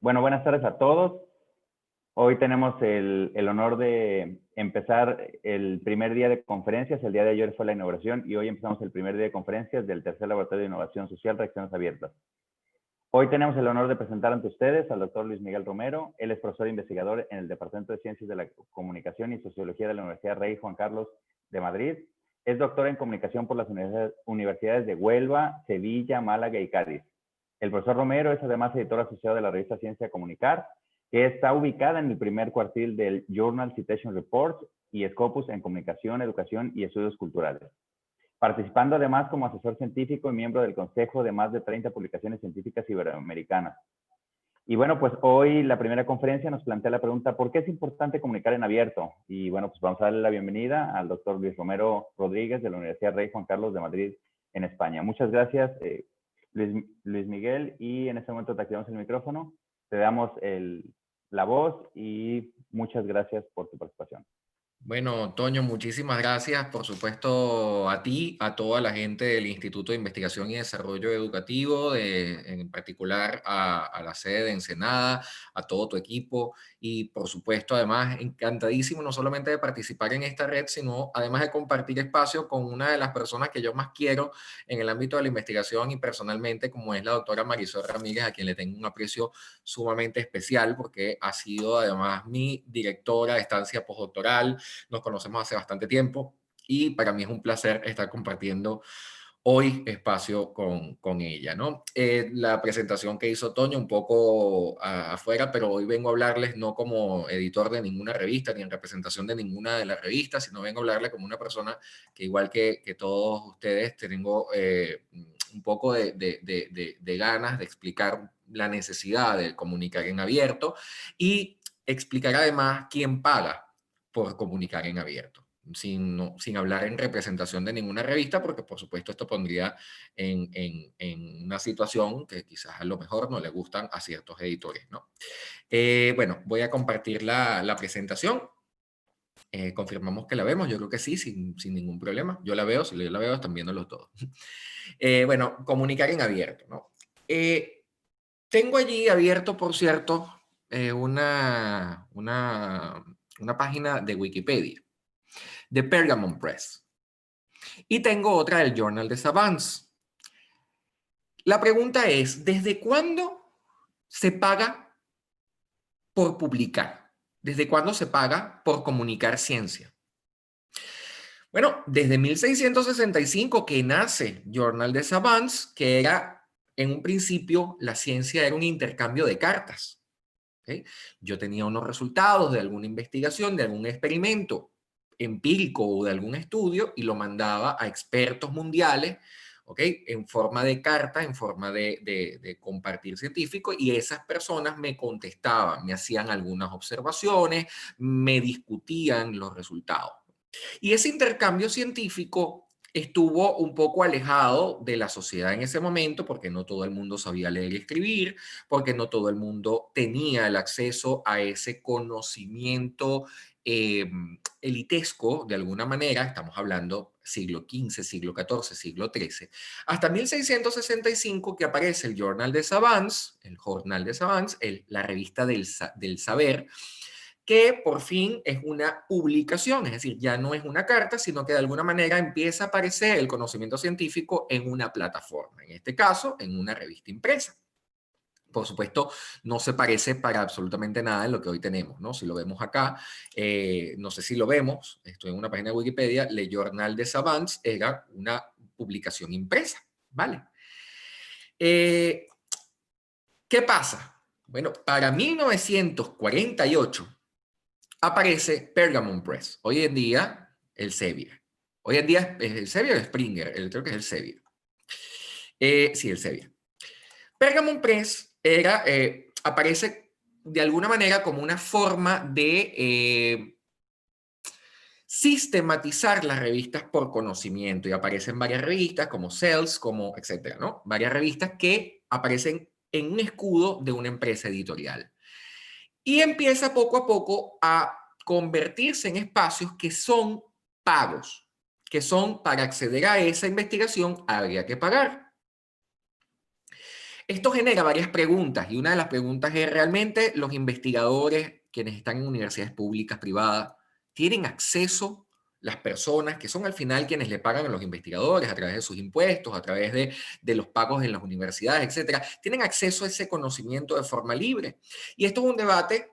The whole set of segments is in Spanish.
Bueno, buenas tardes a todos. Hoy tenemos el honor de empezar el primer día de conferencias. El día de ayer fue la inauguración y hoy empezamos el primer día de conferencias del tercer laboratorio de innovación social, Reacciones Abiertas. Hoy tenemos el honor de presentar ante ustedes al doctor Luis Miguel Romero. Él es profesor e investigador en el Departamento de Ciencias de la Comunicación y Sociología de la Universidad Rey Juan Carlos de Madrid. Es doctor en comunicación por las universidades de Huelva, Sevilla, Málaga y Cádiz. El profesor Romero es además editor asociado de la revista Ciencia Comunicar, que está ubicada en el primer cuartil del Journal Citation Reports y Scopus en Comunicación, Educación y Estudios Culturales. Participando además como asesor científico y miembro del consejo de más de 30 publicaciones científicas iberoamericanas. Y bueno, pues hoy la primera conferencia nos plantea la pregunta, ¿por qué es importante comunicar en abierto? Y bueno, pues vamos a darle la bienvenida al doctor Luis Romero Rodríguez de la Universidad Rey Juan Carlos de Madrid en España. Muchas gracias, Luis Miguel, y en este momento te activamos el micrófono, te damos la voz y muchas gracias por tu participación. Bueno, Toño, muchísimas gracias, por supuesto, a ti, a toda la gente del Instituto de Investigación y Desarrollo Educativo, en particular a la sede de Ensenada, a todo tu equipo y, por supuesto, además, encantadísimo no solamente de participar en esta red, sino además de compartir espacio con una de las personas que yo más quiero en el ámbito de la investigación y personalmente, como es la doctora Marisol Ramírez, a quien le tengo un aprecio sumamente especial porque ha sido además mi directora de estancia postdoctoral. Nos conocemos hace bastante tiempo y para mí es un placer estar compartiendo hoy espacio con ella, ¿no? La presentación que hizo Toño un poco afuera, pero hoy vengo a hablarles no como editor de ninguna revista ni en representación de ninguna de las revistas, sino vengo a hablarles como una persona que igual que todos ustedes tengo un poco de ganas de explicar la necesidad de comunicar en abierto y explicar además quién paga por comunicar en abierto, sin hablar en representación de ninguna revista, porque por supuesto esto pondría en una situación que quizás a lo mejor no le gustan a ciertos editores, ¿no? Bueno, voy a compartir la presentación. Confirmamos que la vemos, yo creo que sí, sin ningún problema. Yo la veo, si yo la veo, están viéndolo todos. Bueno, comunicar en abierto, ¿no? Tengo allí abierto, por cierto, una página de Wikipedia, de Pergamon Press. Y tengo otra del Journal de Savants. La pregunta es, ¿desde cuándo se paga por publicar? ¿Desde cuándo se paga por comunicar ciencia? Bueno, desde 1665 que nace Journal de Savants, que era, en un principio, la ciencia era un intercambio de cartas. ¿Okay? Yo tenía unos resultados de alguna investigación, de algún experimento empírico o de algún estudio y lo mandaba a expertos mundiales, ¿ok? En forma de carta, en forma de compartir científico, y esas personas me contestaban, me hacían algunas observaciones, me discutían los resultados. Y ese intercambio científico estuvo un poco alejado de la sociedad en ese momento porque no todo el mundo sabía leer y escribir, porque no todo el mundo tenía el acceso a ese conocimiento elitesco de alguna manera. Estamos hablando siglo XV, siglo XIV, siglo XIII, hasta 1665 que aparece el Journal de Savants, el Jornal de Savants, la revista del saber, que por fin es una publicación, es decir, ya no es una carta, sino que de alguna manera empieza a aparecer el conocimiento científico en una plataforma, en este caso, en una revista impresa. Por supuesto, no se parece para absolutamente nada en lo que hoy tenemos, ¿no? Si lo vemos acá, no sé si lo vemos, estoy en una página de Wikipedia, Le Journal de Savants era una publicación impresa, ¿vale? ¿Qué pasa? Bueno, para 1948 aparece Pergamon Press. Hoy en día, el Elsevier. Hoy en día es el Elsevier o Springer, creo que es el Elsevier. Sí, el Elsevier. Pergamon Press aparece de alguna manera como una forma de sistematizar las revistas por conocimiento, y aparecen varias revistas como Cells, como etcétera, ¿no? Varias revistas que aparecen en un escudo de una empresa editorial. Y empieza poco a poco a convertirse en espacios que son pagos, que son para acceder a esa investigación habría que pagar. Esto genera varias preguntas y una de las preguntas es, ¿realmente los investigadores, quienes están en universidades públicas, privadas, tienen acceso, las personas que son al final quienes le pagan a los investigadores a través de sus impuestos, a través de los pagos en las universidades, etcétera, tienen acceso a ese conocimiento de forma libre? Y esto es un debate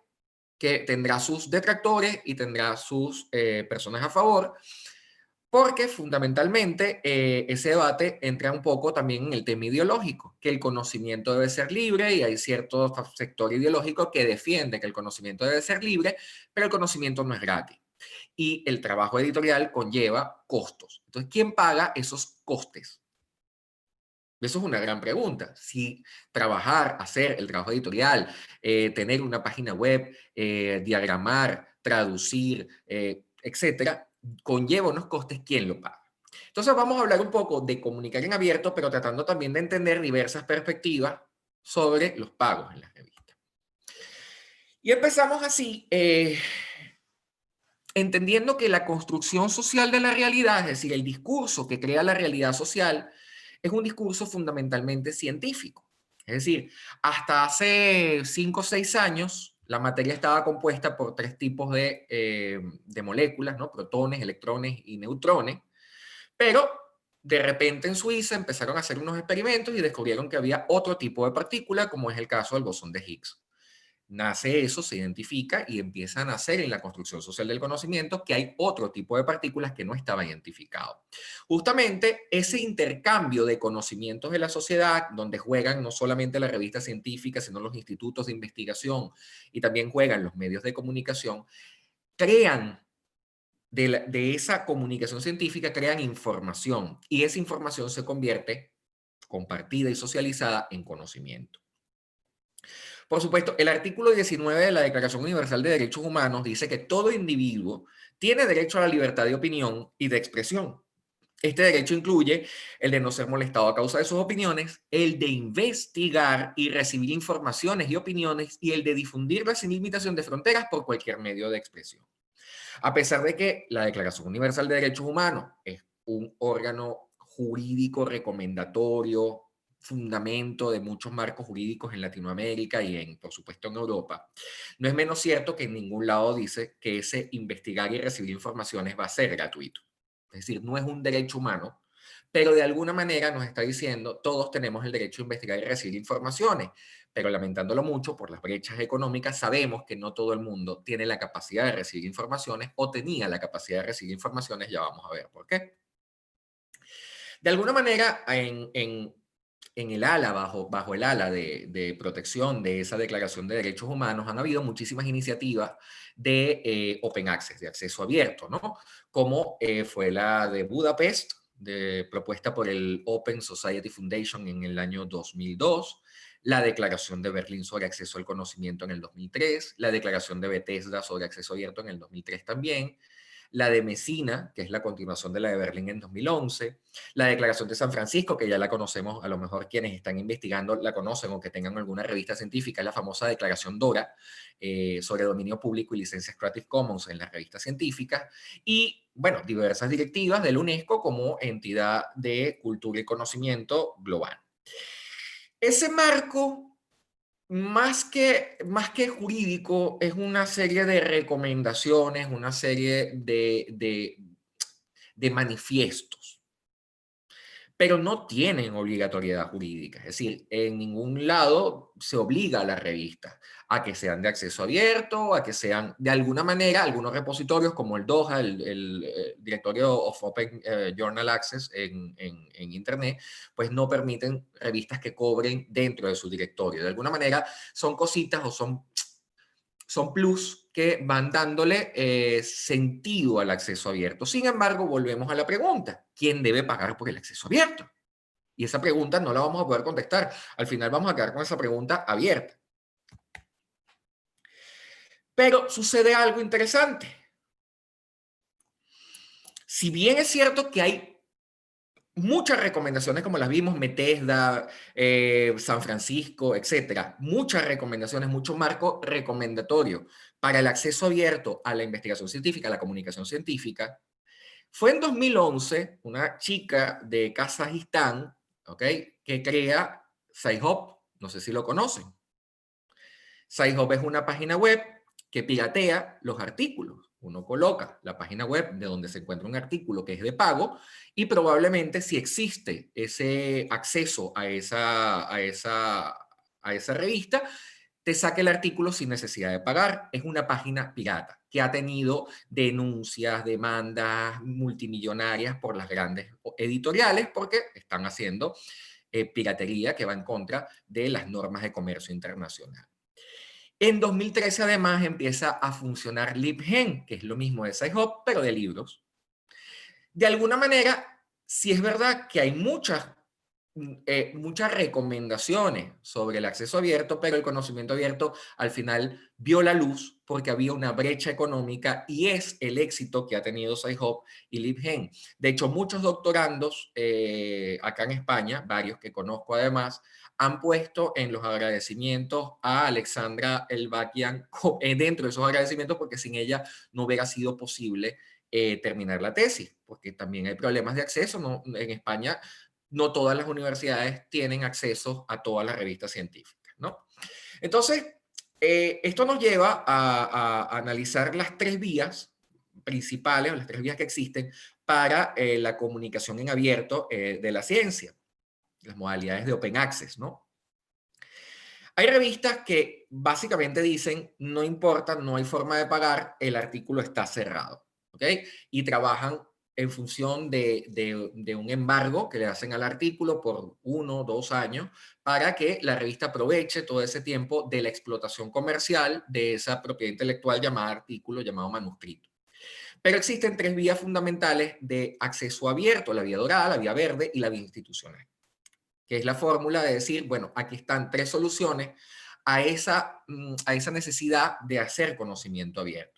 que tendrá sus detractores y tendrá sus personas a favor, porque fundamentalmente ese debate entra un poco también en el tema ideológico, que el conocimiento debe ser libre y hay cierto sector ideológico que defiende que el conocimiento debe ser libre, pero el conocimiento no es gratis. Y el trabajo editorial conlleva costos. Entonces, ¿quién paga esos costes? Eso es una gran pregunta. Si trabajar, hacer el trabajo editorial, tener una página web, diagramar, traducir, etcétera, conlleva unos costes, ¿quién lo paga? Entonces vamos a hablar un poco de comunicar en abierto, pero tratando también de entender diversas perspectivas sobre los pagos en las revistas. Y empezamos así, entendiendo que la construcción social de la realidad, es decir, el discurso que crea la realidad social, es un discurso fundamentalmente científico. Es decir, hasta hace 5 o 6 años, la materia estaba compuesta por 3 tipos de moléculas, ¿no? Protones, electrones y neutrones, pero de repente en Suiza empezaron a hacer unos experimentos y descubrieron que había otro tipo de partícula, como es el caso del bosón de Higgs. Nace eso, se identifica y empieza a nacer en la construcción social del conocimiento que hay otro tipo de partículas que no estaba identificado. Justamente ese intercambio de conocimientos de la sociedad, donde juegan no solamente las revistas científicas, sino los institutos de investigación y también juegan los medios de comunicación, crean de esa comunicación científica, crean información y esa información se convierte compartida y socializada en conocimiento. Por supuesto, el artículo 19 de la Declaración Universal de Derechos Humanos dice que todo individuo tiene derecho a la libertad de opinión y de expresión. Este derecho incluye el de no ser molestado a causa de sus opiniones, el de investigar y recibir informaciones y opiniones y el de difundirlas sin limitación de fronteras por cualquier medio de expresión. A pesar de que la Declaración Universal de Derechos Humanos es un órgano jurídico recomendatorio, fundamento de muchos marcos jurídicos en Latinoamérica y por supuesto en Europa, no es menos cierto que en ningún lado dice que ese investigar y recibir informaciones va a ser gratuito. Es decir, no es un derecho humano, pero de alguna manera nos está diciendo todos tenemos el derecho a investigar y recibir informaciones, pero lamentándolo mucho por las brechas económicas, sabemos que no todo el mundo tiene la capacidad de recibir informaciones o tenía la capacidad de recibir informaciones, ya vamos a ver por qué. De alguna manera, en el ala, bajo el ala de protección de esa Declaración de Derechos Humanos, han habido muchísimas iniciativas de Open Access, de acceso abierto, ¿no? Como fue la de Budapest, propuesta por el Open Society Foundation en el año 2002, la Declaración de Berlín sobre acceso al conocimiento en el 2003, la Declaración de Bethesda sobre acceso abierto en el 2003 también, la de Messina, que es la continuación de la de Berlín en 2011, la Declaración de San Francisco, que ya la conocemos, a lo mejor quienes están investigando la conocen o que tengan alguna revista científica, es la famosa Declaración DORA sobre dominio público y licencias Creative Commons en las revistas científicas, y, bueno, diversas directivas de la UNESCO como entidad de cultura y conocimiento global. Ese marco más que jurídico, es una serie de recomendaciones, una serie de manifiestos, pero no tienen obligatoriedad jurídica. Es decir, en ningún lado se obliga a las revistas a que sean de acceso abierto, a que sean de alguna manera, algunos repositorios como el DOJA, el Directorio of Open Journal Access en Internet, pues no permiten revistas que cobren dentro de su directorio. De alguna manera son cositas o son plus que van dándole sentido al acceso abierto. Sin embargo, volvemos a la pregunta, ¿quién debe pagar por el acceso abierto? Y esa pregunta no la vamos a poder contestar. Al final vamos a quedar con esa pregunta abierta. Pero sucede algo interesante. Si bien es cierto que hay muchas recomendaciones, como las vimos, Bethesda, San Francisco, etcétera, muchas recomendaciones, mucho marco recomendatorio para el acceso abierto a la investigación científica, a la comunicación científica, fue en 2011 una chica de Kazajistán, ¿ok?, que crea Sci-Hub, No sé si lo conocen. Sci-Hub es una página web que piratea los artículos. Uno coloca la página web de donde se encuentra un artículo que es de pago y probablemente si existe ese acceso a esa revista, te saque el artículo sin necesidad de pagar. Es una página pirata que ha tenido denuncias, demandas multimillonarias por las grandes editoriales porque están haciendo piratería que va en contra de las normas de comercio internacional. En 2013, además, empieza a funcionar LibGen, que es lo mismo de Sci-Hub, pero de libros. De alguna manera, sí es verdad que hay muchas recomendaciones sobre el acceso abierto, pero el conocimiento abierto al final vio la luz porque había una brecha económica y es el éxito que ha tenido Sci-Hub y LibGen. De hecho, muchos doctorandos acá en España, varios que conozco además, han puesto en los agradecimientos a Alexandra Elbakian dentro de esos agradecimientos porque sin ella no hubiera sido posible terminar la tesis, porque también hay problemas de acceso. ¿No? En España no todas las universidades tienen acceso a todas las revistas científicas, ¿no? Entonces, esto nos lleva a analizar las tres vías principales o las tres vías que existen para la comunicación en abierto de la ciencia, las modalidades de Open Access, ¿no? Hay revistas que básicamente dicen, no importa, no hay forma de pagar, el artículo está cerrado, ¿ok? Y trabajan en función de un embargo que le hacen al artículo por 1 o 2 años para que la revista aproveche todo ese tiempo de la explotación comercial de esa propiedad intelectual llamada artículo, llamado manuscrito. Pero existen tres vías fundamentales de acceso abierto, la vía dorada, la vía verde y la vía institucional, que es la fórmula de decir, bueno, aquí están tres soluciones a esa necesidad de hacer conocimiento abierto.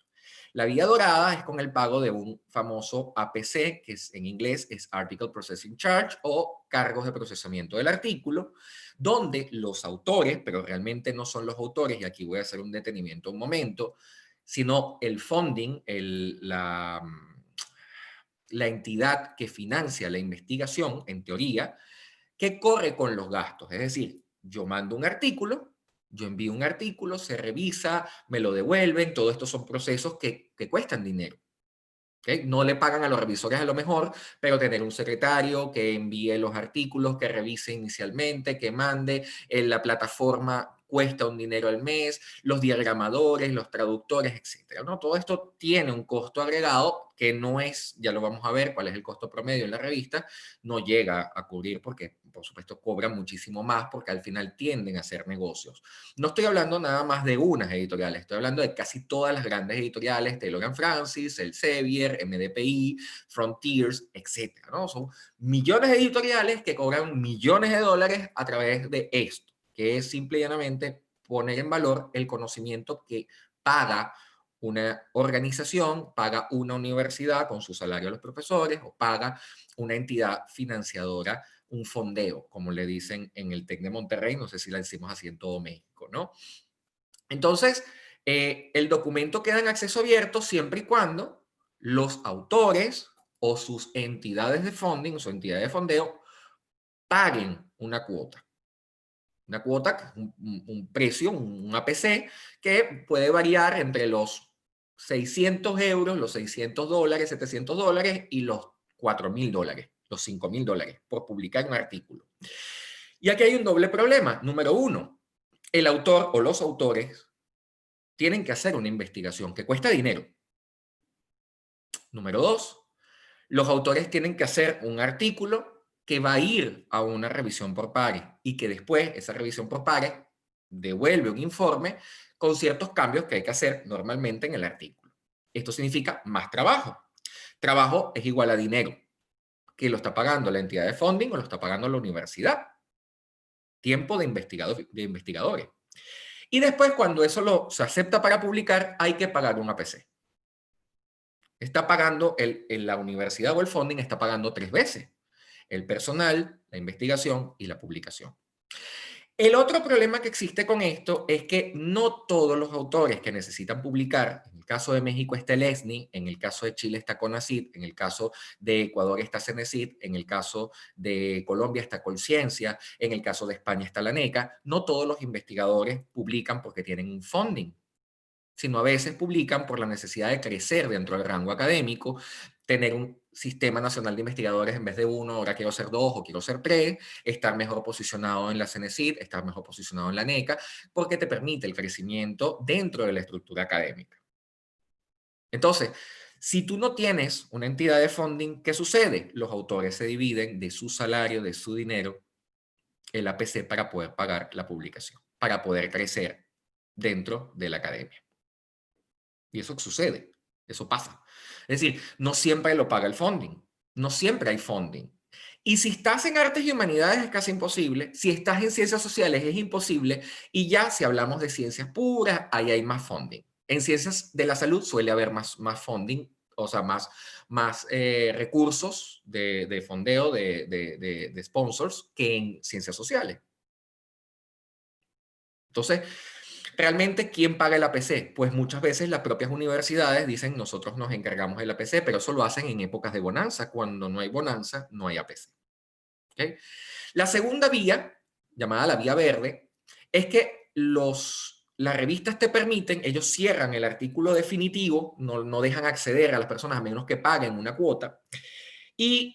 La vía dorada es con el pago de un famoso APC, que en inglés es Article Processing Charge o cargos de procesamiento del artículo, donde los autores, pero realmente no son los autores, y aquí voy a hacer un detenimiento un momento, sino el funding, la entidad que financia la investigación, en teoría, que corre con los gastos. Es decir, yo mando un artículo, yo envío un artículo, se revisa, me lo devuelven, todo esto son procesos que cuestan dinero. ¿Okay? No le pagan a los revisores a lo mejor, pero tener un secretario que envíe los artículos, que revise inicialmente, que mande, en la plataforma cuesta un dinero al mes, los diagramadores, los traductores, etcétera, ¿no? Todo esto tiene un costo agregado que no es, ya lo vamos a ver cuál es el costo promedio en la revista, no llega a cubrir porque, por supuesto, cobran muchísimo más porque al final tienden a hacer negocios. No estoy hablando nada más de unas editoriales, estoy hablando de casi todas las grandes editoriales, Taylor & Francis, Elsevier, MDPI, Frontiers, etcétera, ¿no? Son millones de editoriales que cobran millones de dólares a través de esto, que es simple y llanamente poner en valor el conocimiento que paga una organización, paga una universidad con su salario a los profesores o paga una entidad financiadora, un fondeo, como le dicen en el TEC de Monterrey, no sé si la decimos así en todo México, ¿no? Entonces, el documento queda en acceso abierto siempre y cuando los autores o sus entidades de funding, o su entidad de fondeo, paguen una cuota. Una cuota, que es un precio, un APC, que puede variar entre los 600 euros, los 600 dólares, 700 dólares y los 4.000 dólares, los 5.000 dólares por publicar un artículo. Y aquí hay un doble problema. Número uno, el autor o los autores tienen que hacer una investigación que cuesta dinero. Número dos, los autores tienen que hacer un artículo que va a ir a una revisión por pares y que después esa revisión por pares devuelve un informe con ciertos cambios que hay que hacer normalmente en el artículo. Esto significa más trabajo. Trabajo es igual a dinero, que lo está pagando la entidad de funding o lo está pagando la universidad. Tiempo de investigadores. Y después, cuando eso se acepta para publicar, hay que pagar un APC. Está pagando, la universidad o el funding está pagando 3 veces. El personal, la investigación y la publicación. El otro problema que existe con esto es que no todos los autores que necesitan publicar, en el caso de México está el ESNI, en el caso de Chile está CONACYT, en el caso de Ecuador está CENESID, en el caso de Colombia está Colciencia, en el caso de España está la NECA. No todos los investigadores publican porque tienen un funding, sino a veces publican por la necesidad de crecer dentro del rango académico, tener un sistema nacional de investigadores en vez de uno, ahora quiero ser dos o quiero ser tres, estar mejor posicionado en la CENESID, estar mejor posicionado en la NECA, porque te permite el crecimiento dentro de la estructura académica. Entonces, si tú no tienes una entidad de funding, ¿qué sucede? Los autores se dividen de su salario, de su dinero, el APC para poder pagar la publicación, para poder crecer dentro de la academia. Y eso sucede, eso pasa. Es decir, no siempre lo paga el funding, no siempre hay funding. Y si estás en artes y humanidades es casi imposible, si estás en ciencias sociales es imposible, y ya si hablamos de ciencias puras, ahí hay más funding. En ciencias de la salud suele haber más funding, o sea, más recursos de fondeo, de sponsors, que en ciencias sociales. Entonces, realmente, ¿quién paga el APC? Pues muchas veces las propias universidades dicen, nosotros nos encargamos del APC, pero eso lo hacen en épocas de bonanza. Cuando no hay bonanza, no hay APC. ¿Okay? La segunda vía, llamada la vía verde, es que las revistas te permiten, ellos cierran el artículo definitivo, no dejan acceder a las personas a menos que paguen una cuota, y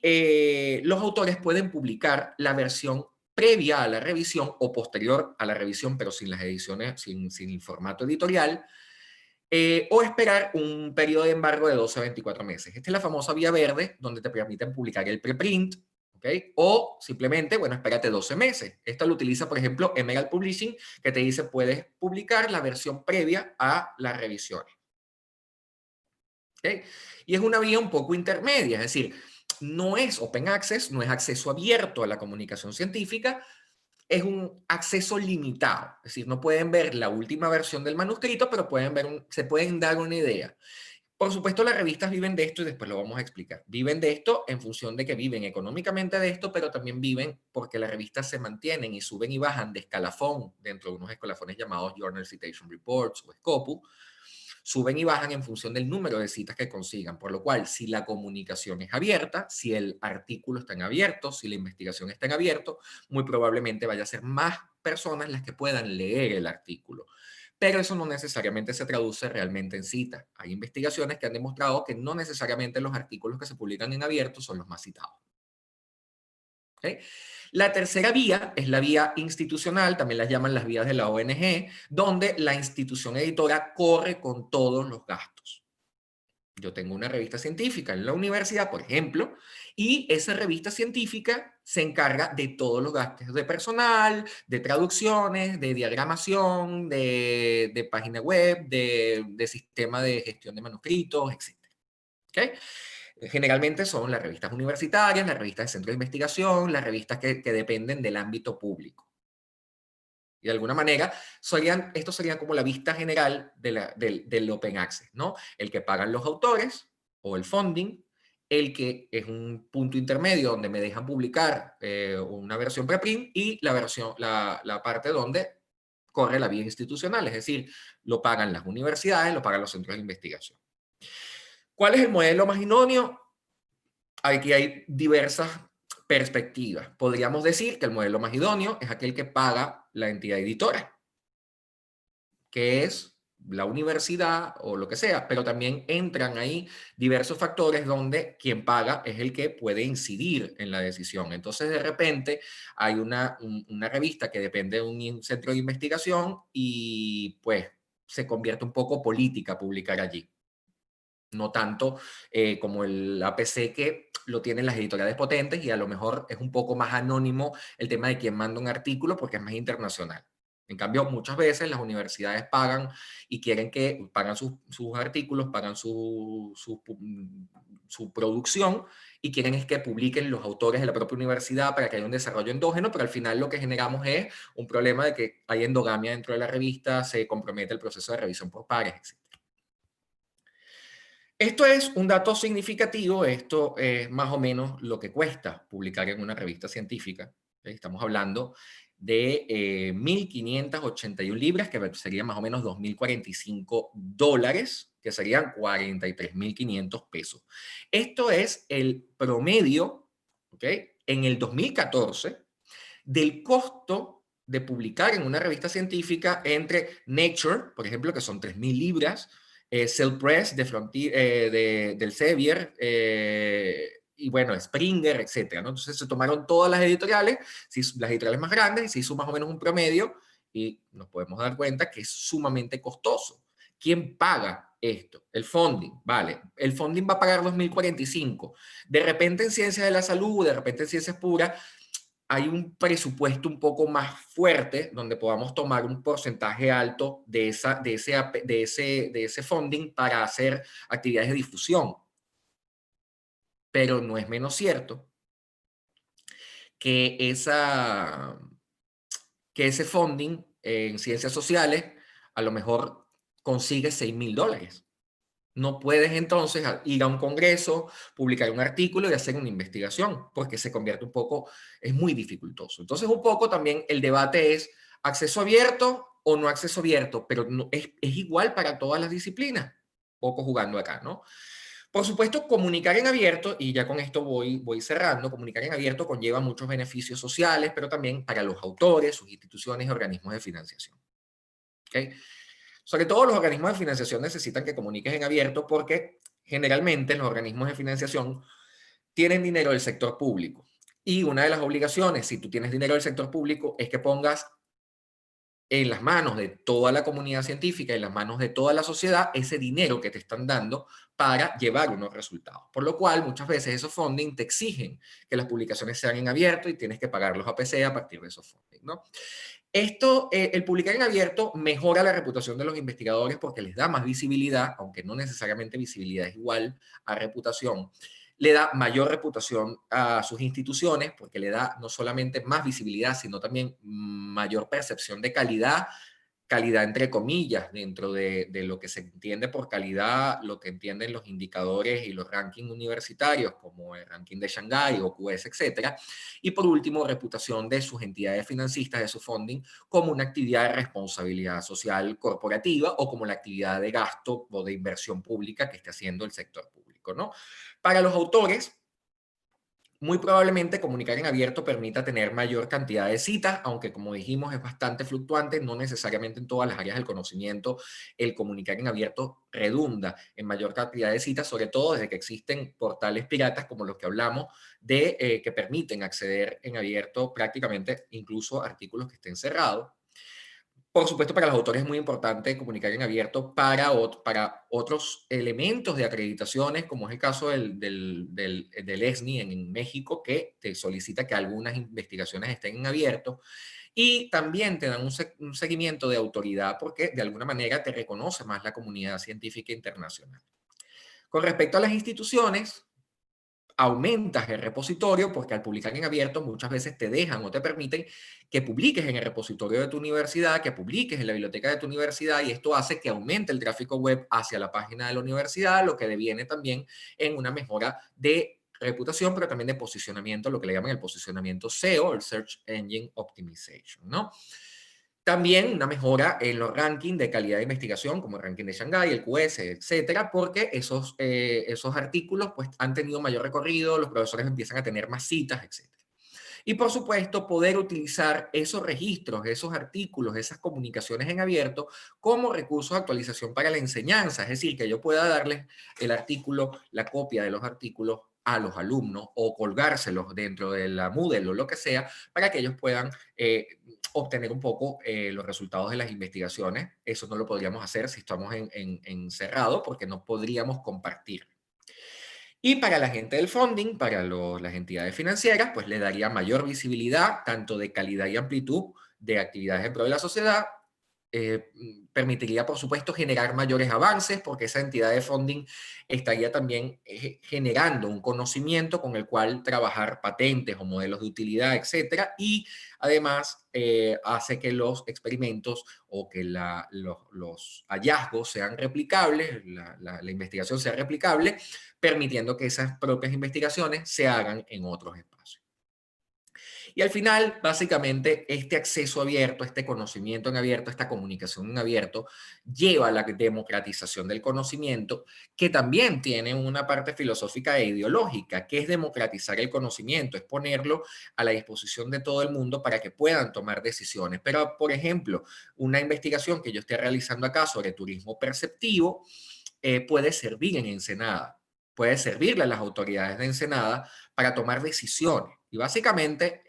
los autores pueden publicar la versión previa a la revisión o posterior a la revisión, pero sin las ediciones, sin el formato editorial, o esperar un periodo de embargo de 12 a 24 meses. Esta es la famosa vía verde, donde te permiten publicar el preprint, ¿ok? O simplemente, bueno, espérate 12 meses. Esta lo utiliza, por ejemplo, Emerald Publishing, que te dice, puedes publicar la versión previa a las revisiones. ¿Ok? Y es una vía un poco intermedia, es decir, no es open access, no es acceso abierto a la comunicación científica, es un acceso limitado. Es decir, no pueden ver la última versión del manuscrito, pero se pueden dar una idea. Por supuesto, las revistas viven de esto y después lo vamos a explicar. Viven de esto en función de que viven económicamente de esto, pero también viven porque las revistas se mantienen y suben y bajan de escalafón dentro de unos escalafones llamados Journal Citation Reports o Scopus. Suben y bajan en función del número de citas que consigan, por lo cual si la comunicación es abierta, si el artículo está en abierto, si la investigación está en abierto, muy probablemente vaya a ser más personas las que puedan leer el artículo. Pero eso no necesariamente se traduce realmente en citas. Hay investigaciones que han demostrado que no necesariamente los artículos que se publican en abierto son los más citados. ¿Okay? La tercera vía es la vía institucional, también las llaman las vías de la ONG, donde la institución editora corre con todos los gastos. Yo tengo una revista científica en la universidad, por ejemplo, y esa revista científica se encarga de todos los gastos de personal, de traducciones, de diagramación, de página web, de sistema de gestión de manuscritos, etc. ¿Okay? Generalmente son las revistas universitarias, las revistas de centro de investigación, las revistas que dependen del ámbito público. Y de alguna manera, esto sería como la vista general del Open Access, ¿no? El que pagan los autores o el funding, el que es un punto intermedio donde me dejan publicar una versión preprint y la parte donde corre la vía institucional, es decir, lo pagan las universidades, lo pagan los centros de investigación. ¿Cuál es el modelo más idóneo? Aquí hay diversas perspectivas. Podríamos decir que el modelo más idóneo es aquel que paga la entidad editora, que es la universidad o lo que sea, pero también entran ahí diversos factores donde quien paga es el que puede incidir en la decisión. Entonces, de repente, hay una revista que depende de un centro de investigación y pues se convierte un poco política publicar allí. No tanto como el APC que lo tienen las editoriales potentes y a lo mejor es un poco más anónimo el tema de quién manda un artículo porque es más internacional. En cambio, muchas veces las universidades pagan y quieren que pagan sus artículos, pagan su producción y quieren es que publiquen los autores de la propia universidad para que haya un desarrollo endógeno, pero al final lo que generamos es un problema de que hay endogamia dentro de la revista, se compromete el proceso de revisión por pares, etc. Esto es un dato significativo, esto es más o menos lo que cuesta publicar en una revista científica. Estamos hablando de 1.581 libras, que serían más o menos $2.045, que serían 43.500 pesos. Esto es el promedio, ¿ok? En el 2014 del costo de publicar en una revista científica entre Nature, por ejemplo, que son 3.000 libras, Cell Press del Sevier, y bueno, Springer, etcétera, ¿no? Entonces se tomaron todas las editoriales más grandes, y se hizo más o menos un promedio, y nos podemos dar cuenta que es sumamente costoso. ¿Quién paga esto? El funding, vale. El funding va a pagar 2.045. De repente en ciencias de la salud, de repente en ciencias puras, hay un presupuesto un poco más fuerte donde podamos tomar un porcentaje alto de ese funding para hacer actividades de difusión. Pero no es menos cierto que, que ese funding en ciencias sociales a lo mejor consigue $6.000. No puedes entonces ir a un congreso, publicar un artículo y hacer una investigación, porque se convierte un poco, es muy dificultoso. Entonces, un poco también el debate es acceso abierto o no acceso abierto, pero no, es igual para todas las disciplinas. Poco jugando acá, ¿no? Por supuesto, comunicar en abierto, y ya con esto voy cerrando, comunicar en abierto conlleva muchos beneficios sociales, pero también para los autores, sus instituciones y organismos de financiación. ¿Okay? Sobre todo los organismos de financiación necesitan que comuniques en abierto porque generalmente los organismos de financiación tienen dinero del sector público. Y una de las obligaciones, si tú tienes dinero del sector público, es que pongas en las manos de toda la comunidad científica, en las manos de toda la sociedad, ese dinero que te están dando para llevar unos resultados. Por lo cual, muchas veces esos funding te exigen que las publicaciones sean en abierto y tienes que pagarlos a PC a partir de esos funding, ¿no? Esto, el publicar en abierto mejora la reputación de los investigadores porque les da más visibilidad, aunque no necesariamente visibilidad es igual a reputación. Le da mayor reputación a sus instituciones porque le da no solamente más visibilidad, sino también mayor percepción de calidad, calidad entre comillas, dentro de lo que se entiende por calidad, lo que entienden los indicadores y los rankings universitarios, como el ranking de Shanghái o QS, etcétera. Y por último, reputación de sus entidades financistas, de su funding, como una actividad de responsabilidad social corporativa o como la actividad de gasto o de inversión pública que esté haciendo el sector público, ¿no? Para los autores, muy probablemente comunicar en abierto permita tener mayor cantidad de citas, aunque como dijimos es bastante fluctuante, no necesariamente en todas las áreas del conocimiento el comunicar en abierto redunda en mayor cantidad de citas, sobre todo desde que existen portales piratas como los que hablamos, que permiten acceder en abierto prácticamente incluso a artículos que estén cerrados. Por supuesto, para los autores es muy importante comunicar en abierto para otros elementos de acreditaciones, como es el caso del ESNI en México, que te solicita que algunas investigaciones estén en abierto, y también te dan un seguimiento de autoridad porque de alguna manera te reconoce más la comunidad científica internacional. Con respecto a las instituciones, aumentas el repositorio porque al publicar en abierto muchas veces te dejan o te permiten que publiques en el repositorio de tu universidad, que publiques en la biblioteca de tu universidad, y esto hace que aumente el tráfico web hacia la página de la universidad, lo que deviene también en una mejora de reputación, pero también de posicionamiento, lo que le llaman el posicionamiento SEO, el Search Engine Optimization, ¿no? También una mejora en los rankings de calidad de investigación, como el ranking de Shanghái, el QS, etcétera, porque esos artículos pues, han tenido mayor recorrido, los profesores empiezan a tener más citas, etcétera. Y por supuesto, poder utilizar esos registros, esos artículos, esas comunicaciones en abierto como recursos de actualización para la enseñanza. Es decir, que yo pueda darles el artículo, la copia de los artículos a los alumnos o colgárselos dentro de la Moodle o lo que sea para que ellos puedan obtener un poco los resultados de las investigaciones. Eso no lo podríamos hacer si estamos en cerrado porque no podríamos compartir. Y para la gente del funding, para las entidades financieras, pues le daría mayor visibilidad, tanto de calidad y amplitud de actividades en pro de la sociedad. Permitiría, por supuesto, generar mayores avances, porque esa entidad de funding estaría también generando un conocimiento con el cual trabajar patentes o modelos de utilidad, etcétera, y además hace que los experimentos o que los hallazgos sean replicables, la investigación sea replicable, permitiendo que esas propias investigaciones se hagan en otros espacios. Y al final, básicamente, este acceso abierto, este conocimiento en abierto, esta comunicación en abierto, lleva a la democratización del conocimiento, que también tiene una parte filosófica e ideológica, que es democratizar el conocimiento, es ponerlo a la disposición de todo el mundo para que puedan tomar decisiones. Pero, por ejemplo, una investigación que yo esté realizando acá sobre turismo perceptivo puede servir en Ensenada, puede servirle a las autoridades de Ensenada para tomar decisiones. Y básicamente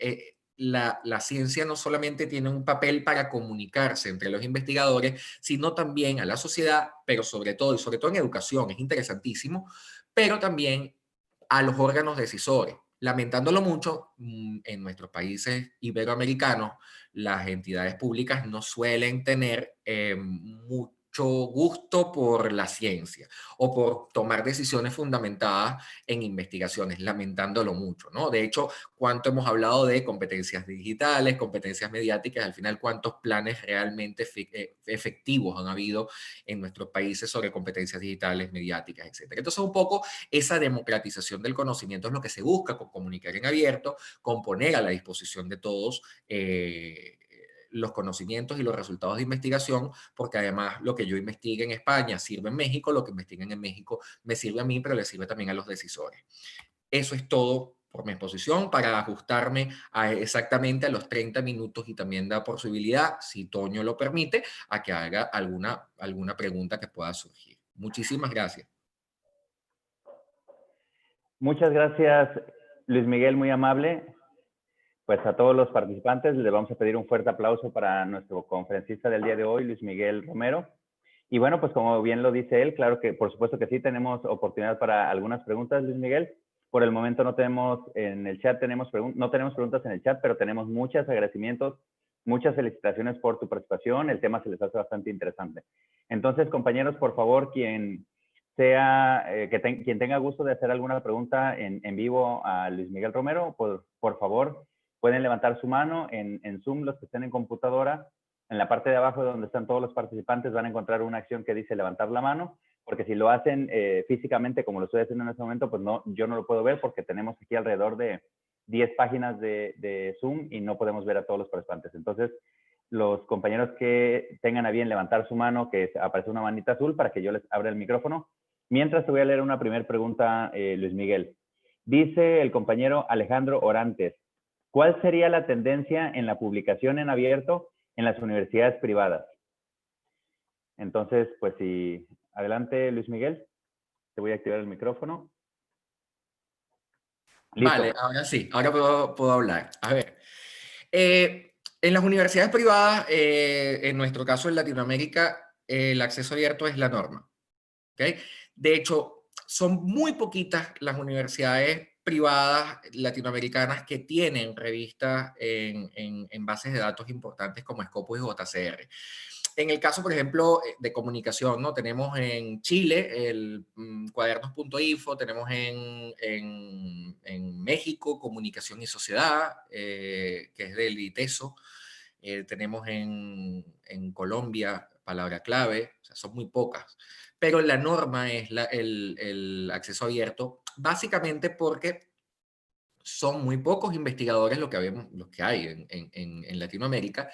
la ciencia no solamente tiene un papel para comunicarse entre los investigadores, sino también a la sociedad, pero sobre todo, y sobre todo en educación, es interesantísimo, pero también a los órganos decisores. Lamentándolo mucho, en nuestros países iberoamericanos, las entidades públicas no suelen tener mucho gusto por la ciencia o por tomar decisiones fundamentadas en investigaciones, lamentándolo mucho, ¿no? De hecho, cuánto hemos hablado de competencias digitales, competencias mediáticas, al final cuántos planes realmente efectivos han habido en nuestros países sobre competencias digitales, mediáticas, etcétera. Entonces, un poco esa democratización del conocimiento es lo que se busca con comunicar en abierto, con poner a la disposición de todos los conocimientos y los resultados de investigación, porque además lo que yo investigue en España sirve en México, lo que investiguen en México me sirve a mí, pero le sirve también a los decisores. Eso es todo por mi exposición, para ajustarme exactamente a los 30 minutos y también da posibilidad, si Toño lo permite, a que haga alguna pregunta que pueda surgir. Muchísimas gracias. Muchas gracias, Luis Miguel, muy amable. Pues a todos los participantes les vamos a pedir un fuerte aplauso para nuestro conferencista del día de hoy, Luis Miguel Romero. Y bueno, pues como bien lo dice él, claro que por supuesto que sí tenemos oportunidad para algunas preguntas, Luis Miguel. Por el momento no tenemos en el chat, no tenemos preguntas en el chat, pero tenemos muchos agradecimientos, muchas felicitaciones por tu participación. El tema se les hace bastante interesante. Entonces, compañeros, por favor, quien tenga gusto de hacer alguna pregunta en vivo a Luis Miguel Romero, por favor, pueden levantar su mano en Zoom, los que estén en computadora. En la parte de abajo donde están todos los participantes van a encontrar una acción que dice levantar la mano, porque si lo hacen físicamente como lo estoy haciendo en este momento, pues no, yo no lo puedo ver porque tenemos aquí alrededor de 10 páginas de Zoom y no podemos ver a todos los participantes. Entonces, los compañeros que tengan a bien levantar su mano, que aparece una manita azul para que yo les abra el micrófono. Mientras te voy a leer una primera pregunta, Luis Miguel. Dice el compañero Alejandro Orantes, ¿cuál sería la tendencia en la publicación en abierto en las universidades privadas? Entonces, pues si adelante, Luis Miguel, te voy a activar el micrófono. Listo. Vale, ahora sí, ahora puedo hablar. A ver, en las universidades privadas, en nuestro caso en Latinoamérica, el acceso abierto es la norma. ¿Okay? De hecho, son muy poquitas las universidades privadas latinoamericanas que tienen revistas en bases de datos importantes como Scopus y JCR. En el caso, por ejemplo, de comunicación, ¿no? Tenemos en Chile el cuadernos.info, tenemos en México Comunicación y Sociedad, que es del ITESO, tenemos en Colombia Palabra Clave, o sea, son muy pocas, pero la norma es el acceso abierto, básicamente porque son muy pocos investigadores lo que hay en Latinoamérica,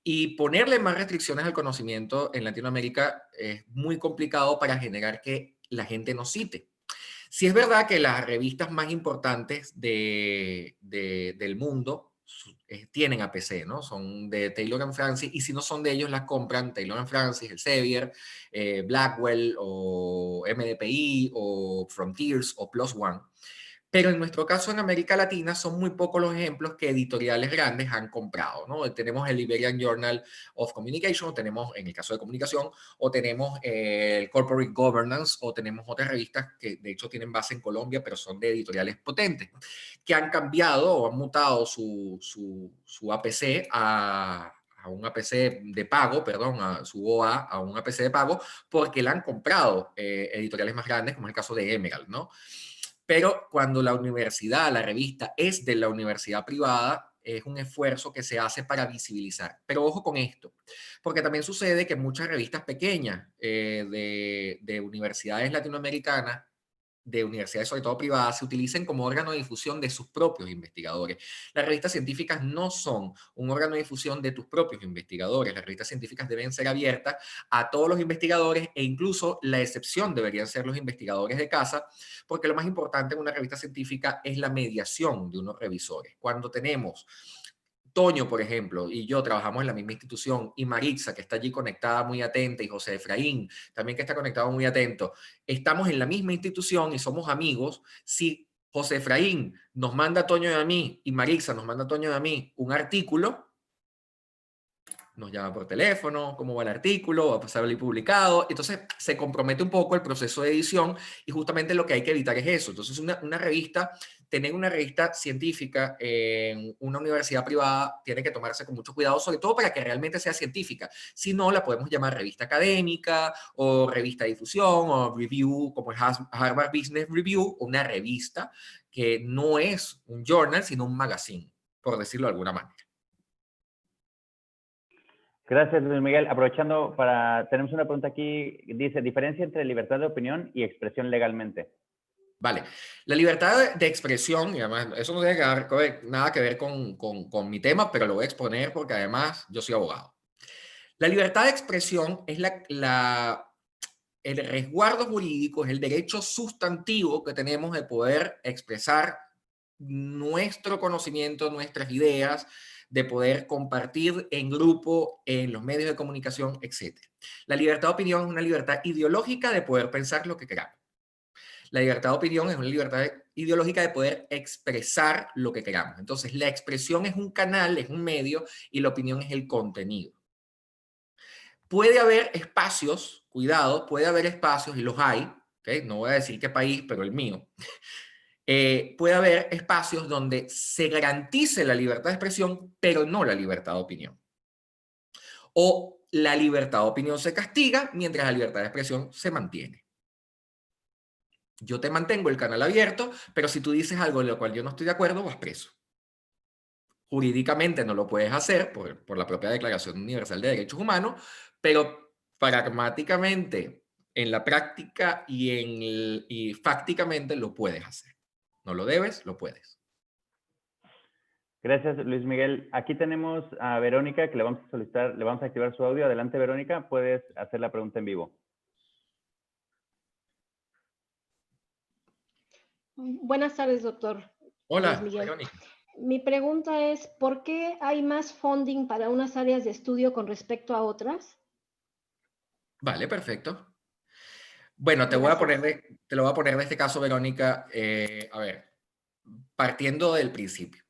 y ponerle más restricciones al conocimiento en Latinoamérica es muy complicado para generar que la gente nos cite. Sí es verdad que las revistas más importantes del mundo tienen APC, ¿no? Son de Taylor & Francis, y si no son de ellos, las compran Taylor & Francis, Elsevier, Blackwell, o MDPI, o Frontiers, o Plus One. Pero en nuestro caso en América Latina son muy pocos los ejemplos que editoriales grandes han comprado, ¿no? Tenemos el Liberian Journal of Communication, o tenemos, en el caso de comunicación, o tenemos el Corporate Governance, o tenemos otras revistas que de hecho tienen base en Colombia, pero son de editoriales potentes, que han cambiado o han mutado su APC a un APC de pago, perdón, a su OA a un APC de pago, porque la han comprado editoriales más grandes, como es el caso de Emerald, ¿no? Pero cuando la universidad, la revista es de la universidad privada, es un esfuerzo que se hace para visibilizar. Pero ojo con esto, porque también sucede que muchas revistas pequeñas de universidades latinoamericanas de universidades, sobre todo privadas, se utilicen como órgano de difusión de sus propios investigadores. Las revistas científicas no son un órgano de difusión de tus propios investigadores. Las revistas científicas deben ser abiertas a todos los investigadores e incluso la excepción deberían ser los investigadores de casa, porque lo más importante en una revista científica es la mediación de unos revisores. Cuando tenemos Toño, por ejemplo, y yo trabajamos en la misma institución, y Maritza, que está allí conectada muy atenta, y José Efraín, también que está conectado muy atento, estamos en la misma institución y somos amigos. Si José Efraín nos manda a Toño y a mí, y Maritza nos manda a Toño y a mí un artículo, nos llama por teléfono, cómo va el artículo, va a pasar el publicado. Entonces se compromete un poco el proceso de edición y justamente lo que hay que evitar es eso. Entonces una revista, tener una revista científica en una universidad privada tiene que tomarse con mucho cuidado, sobre todo para que realmente sea científica. Si no, la podemos llamar revista académica o revista de difusión o review, como el Harvard Business Review, una revista que no es un journal, sino un magazine, por decirlo de alguna manera. Gracias, Luis Miguel. Aprovechando tenemos una pregunta aquí, dice, diferencia entre libertad de opinión y expresión legalmente. Vale, la libertad de expresión, y además eso no tiene nada que ver con mi tema, pero lo voy a exponer porque además yo soy abogado. La libertad de expresión es el resguardo jurídico, es el derecho sustantivo que tenemos de poder expresar nuestro conocimiento, nuestras ideas, de poder compartir en grupo, en los medios de comunicación, etc. La libertad de opinión es una libertad ideológica de poder pensar lo que queramos. La libertad de opinión es una libertad ideológica de poder expresar lo que queramos. Entonces, la expresión es un canal, es un medio, y la opinión es el contenido. Puede haber espacios, cuidado, puede haber espacios, y los hay, ¿okay? No voy a decir qué país, pero el mío. Puede haber espacios donde se garantice la libertad de expresión, pero no la libertad de opinión. O la libertad de opinión se castiga mientras la libertad de expresión se mantiene. Yo te mantengo el canal abierto, pero si tú dices algo en lo cual yo no estoy de acuerdo, vas preso. Jurídicamente no lo puedes hacer por la propia Declaración Universal de Derechos Humanos, pero pragmáticamente, en la práctica y fácticamente lo puedes hacer. No lo debes, lo puedes. Gracias, Luis Miguel. Aquí tenemos a Verónica, que le vamos a solicitar, le vamos a activar su audio. Adelante, Verónica, puedes hacer la pregunta en vivo. Buenas tardes, doctor. Hola, Luis Miguel. Verónica. Mi pregunta es, ¿por qué hay más funding para unas áreas de estudio con respecto a otras? Vale, perfecto. Bueno, te lo voy a poner de este caso, Verónica. A ver, partiendo del principio.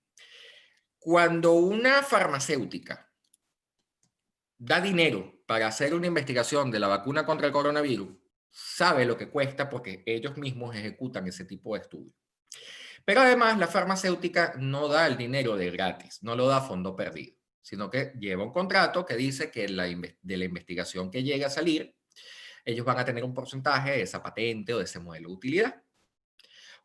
Cuando una farmacéutica da dinero para hacer una investigación de la vacuna contra el coronavirus, sabe lo que cuesta porque ellos mismos ejecutan ese tipo de estudios. Pero además la farmacéutica no da el dinero de gratis, no lo da a fondo perdido, sino que lleva un contrato que dice que de la investigación que llegue a salir, ellos van a tener un porcentaje de esa patente o de ese modelo de utilidad.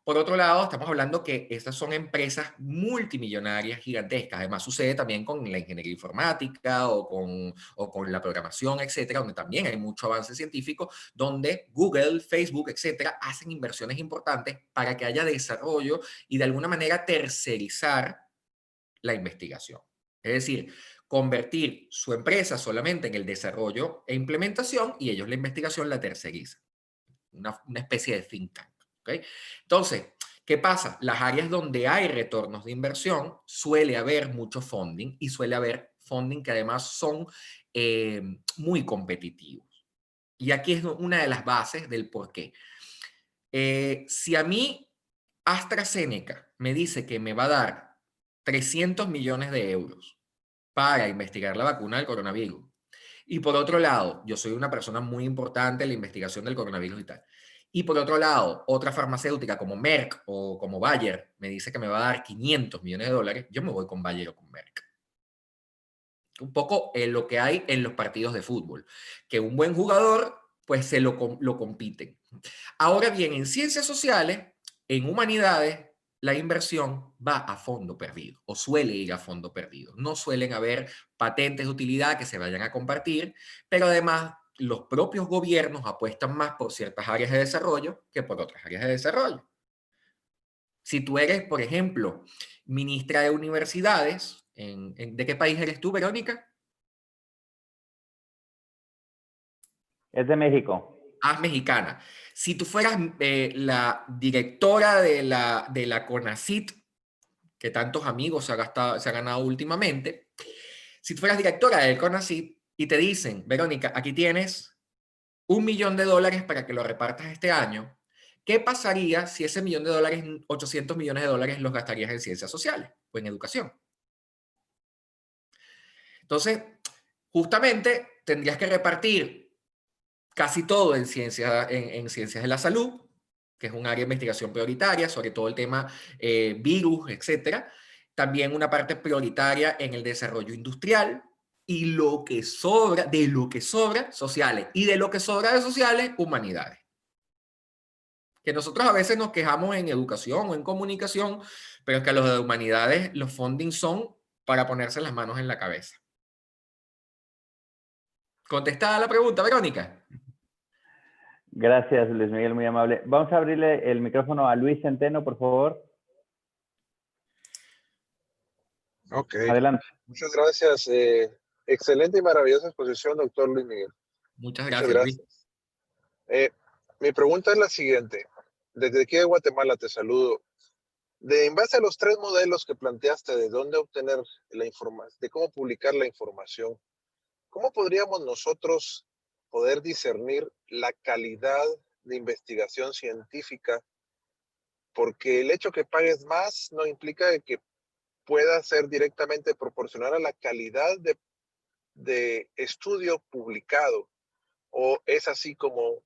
Por otro lado, estamos hablando que estas son empresas multimillonarias, gigantescas. Además, sucede también con la ingeniería informática o con la programación, etcétera, donde también hay mucho avance científico, donde Google, Facebook, etcétera, hacen inversiones importantes para que haya desarrollo y de alguna manera tercerizar la investigación. Es decir, convertir su empresa solamente en el desarrollo e implementación y ellos la investigación la tercerizan. Una especie de think tank. ¿Okay? Entonces, ¿qué pasa? Las áreas donde hay retornos de inversión suele haber mucho funding y suele haber funding que además son muy competitivos. Y aquí es una de las bases del por qué. Si a mí AstraZeneca me dice que me va a dar 300 millones de euros para investigar la vacuna del coronavirus, y por otro lado, yo soy una persona muy importante en la investigación del coronavirus y tal, y por otro lado, otra farmacéutica como Merck o como Bayer me dice que me va a dar 500 millones de dólares, yo me voy con Bayer o con Merck. Un poco lo que hay en los partidos de fútbol, que un buen jugador pues se lo compiten. Ahora bien, en ciencias sociales, en humanidades, la inversión va a fondo perdido o suele ir a fondo perdido. No suelen haber patentes de utilidad que se vayan a compartir, pero además los propios gobiernos apuestan más por ciertas áreas de desarrollo que por otras áreas de desarrollo. Si tú eres, por ejemplo, ministra de universidades, ¿de qué país eres tú, Verónica? Es de México. Ah, mexicana. Si tú fueras la directora de la CONACYT, que tantos amigos se ha ganado últimamente, si tú fueras directora del CONACYT y te dicen, Verónica, aquí tienes $1 millón para que lo repartas este año, ¿qué pasaría si ese $1 millón, 800 millones de dólares los gastarías en ciencias sociales o en educación? Entonces, justamente tendrías que repartir casi todo en ciencias de la salud, que es un área de investigación prioritaria, sobre todo el tema virus, etcétera. También una parte prioritaria en el desarrollo industrial y lo que sobra, de lo que sobra, sociales. Y de lo que sobra de sociales, humanidades. Que nosotros a veces nos quejamos en educación o en comunicación, pero es que a los de humanidades los funding son para ponerse las manos en la cabeza. ¿Contestada la pregunta, Verónica? Gracias, Luis Miguel, muy amable. Vamos a abrirle el micrófono a Luis Centeno, por favor. Ok. Adelante. Muchas gracias. Excelente y maravillosa exposición, doctor Luis Miguel. Muchas Muchas gracias, gracias. Mi pregunta es la siguiente. Desde aquí de Guatemala te saludo. En base a los 3 modelos que planteaste de dónde obtener la información, de cómo publicar la información, ¿cómo podríamos nosotros poder discernir la calidad de investigación científica? Porque el hecho que pagues más no implica que pueda ser directamente proporcional a la calidad de estudio publicado, o es así como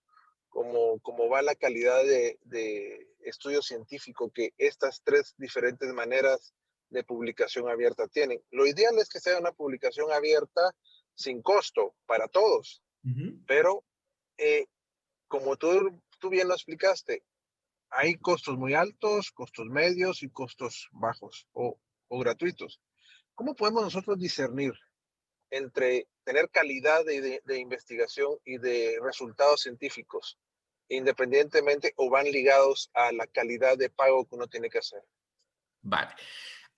va la calidad de estudio científico que estas 3 diferentes maneras de publicación abierta tienen. Lo ideal es que sea una publicación abierta sin costo para todos, pero como tú bien lo explicaste, hay costos muy altos, costos medios y costos bajos o gratuitos. ¿Cómo podemos nosotros discernir entre tener calidad de investigación y de resultados científicos, independientemente o van ligados a la calidad de pago que uno tiene que hacer? Vale.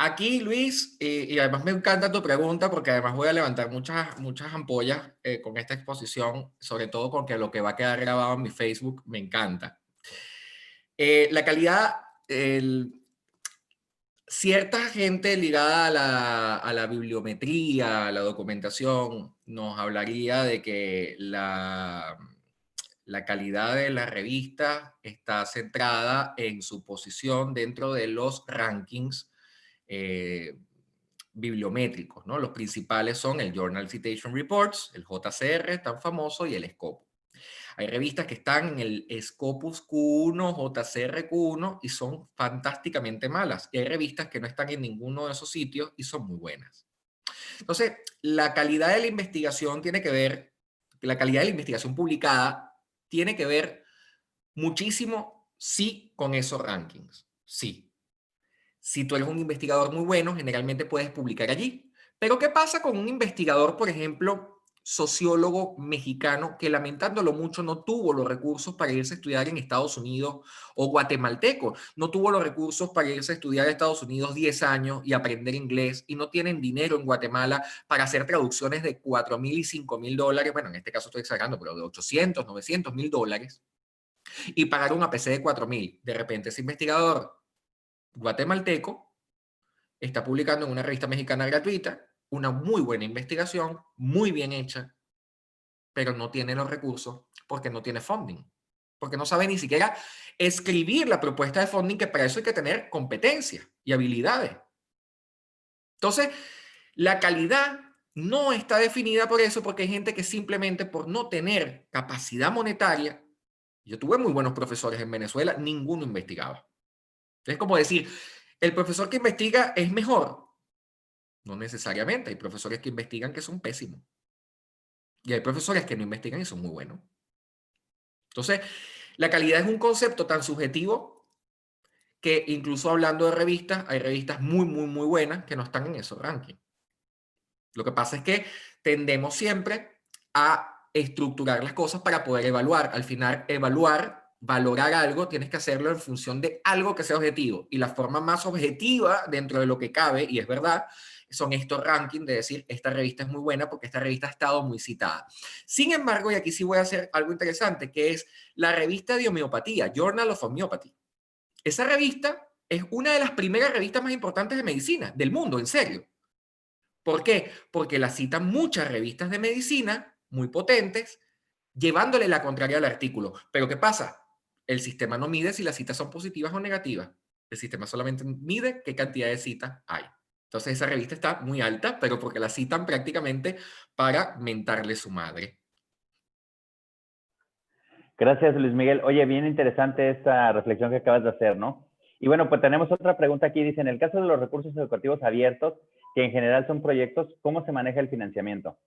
Aquí, Luis, y además me encanta tu pregunta porque además voy a levantar muchas ampollas con esta exposición, sobre todo porque lo que va a quedar grabado en mi Facebook me encanta. La calidad, cierta gente ligada a la bibliometría, a la documentación, nos hablaría de que la calidad de la revista está centrada en su posición dentro de los rankings bibliométricos, ¿no? Los principales son el Journal Citation Reports, el JCR tan famoso y el Scopus. Hay revistas que están en el Scopus Q1, JCR Q1 y son fantásticamente malas. Y hay revistas que no están en ninguno de esos sitios y son muy buenas. Entonces, la calidad de la investigación tiene que ver, la calidad de la investigación publicada tiene que ver muchísimo, sí, con esos rankings. Sí. Si tú eres un investigador muy bueno, generalmente puedes publicar allí. Pero ¿qué pasa con un investigador, por ejemplo, sociólogo mexicano que lamentándolo mucho no tuvo los recursos para irse a estudiar en Estados Unidos, o guatemalteco, no tuvo los recursos para irse a estudiar a Estados Unidos 10 años y aprender inglés y no tienen dinero en Guatemala para hacer traducciones de $4,000 y $5,000, bueno, en este caso estoy exagerando, pero de 800, 900 mil dólares y pagar una PC de 4,000? De repente ese investigador guatemalteco está publicando en una revista mexicana gratuita una muy buena investigación, muy bien hecha, pero no tiene los recursos porque no tiene funding, porque no sabe ni siquiera escribir la propuesta de funding, que para eso hay que tener competencia y habilidades. Entonces, la calidad no está definida por eso, porque hay gente que simplemente por no tener capacidad monetaria, yo tuve muy buenos profesores en Venezuela, ninguno investigaba. Es como decir, ¿el profesor que investiga es mejor? No necesariamente. Hay profesores que investigan que son pésimos. Y hay profesores que no investigan y son muy buenos. Entonces, la calidad es un concepto tan subjetivo que incluso hablando de revistas, hay revistas muy, muy, muy buenas que no están en esos rankings. Lo que pasa es que tendemos siempre a estructurar las cosas para poder evaluar. Al final, valorar algo, tienes que hacerlo en función de algo que sea objetivo. Y la forma más objetiva dentro de lo que cabe, y es verdad, son estos rankings de decir, esta revista es muy buena porque esta revista ha estado muy citada. Sin embargo, y aquí sí voy a hacer algo interesante, que es la revista de homeopatía, Journal of Homeopathy. Esa revista es una de las primeras revistas más importantes de medicina del mundo, en serio. ¿Por qué? Porque la citan muchas revistas de medicina muy potentes, llevándole la contraria al artículo. Pero ¿qué pasa? El sistema no mide si las citas son positivas o negativas. El sistema solamente mide qué cantidad de citas hay. Entonces esa revista está muy alta, pero porque la citan prácticamente para mentarle su madre. Gracias, Luis Miguel. Oye, bien interesante esta reflexión que acabas de hacer, ¿no? Y bueno, pues tenemos otra pregunta aquí. Dice, en el caso de los recursos educativos abiertos, que en general son proyectos, ¿cómo se maneja el financiamiento?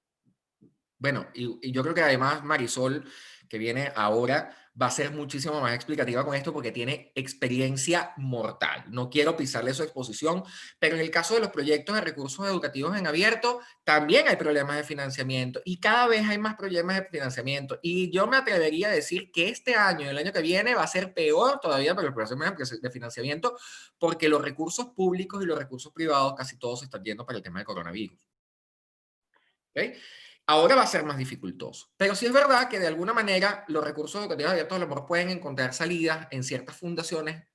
Bueno, y yo creo que además Marisol, que viene ahora, va a ser muchísimo más explicativa con esto porque tiene experiencia mortal. No quiero pisarle su exposición, pero en el caso de los proyectos de recursos educativos en abierto, también hay problemas de financiamiento y cada vez hay más problemas de financiamiento. Y yo me atrevería a decir que este año y el año que viene va a ser peor todavía para los problemas de financiamiento porque los recursos públicos y los recursos privados casi todos se están yendo para el tema del coronavirus. ¿Okay? Ahora va a ser más dificultoso. Pero sí es verdad que de alguna manera los recursos educativos abiertos a lo mejor pueden encontrar salidas en ciertas fundaciones,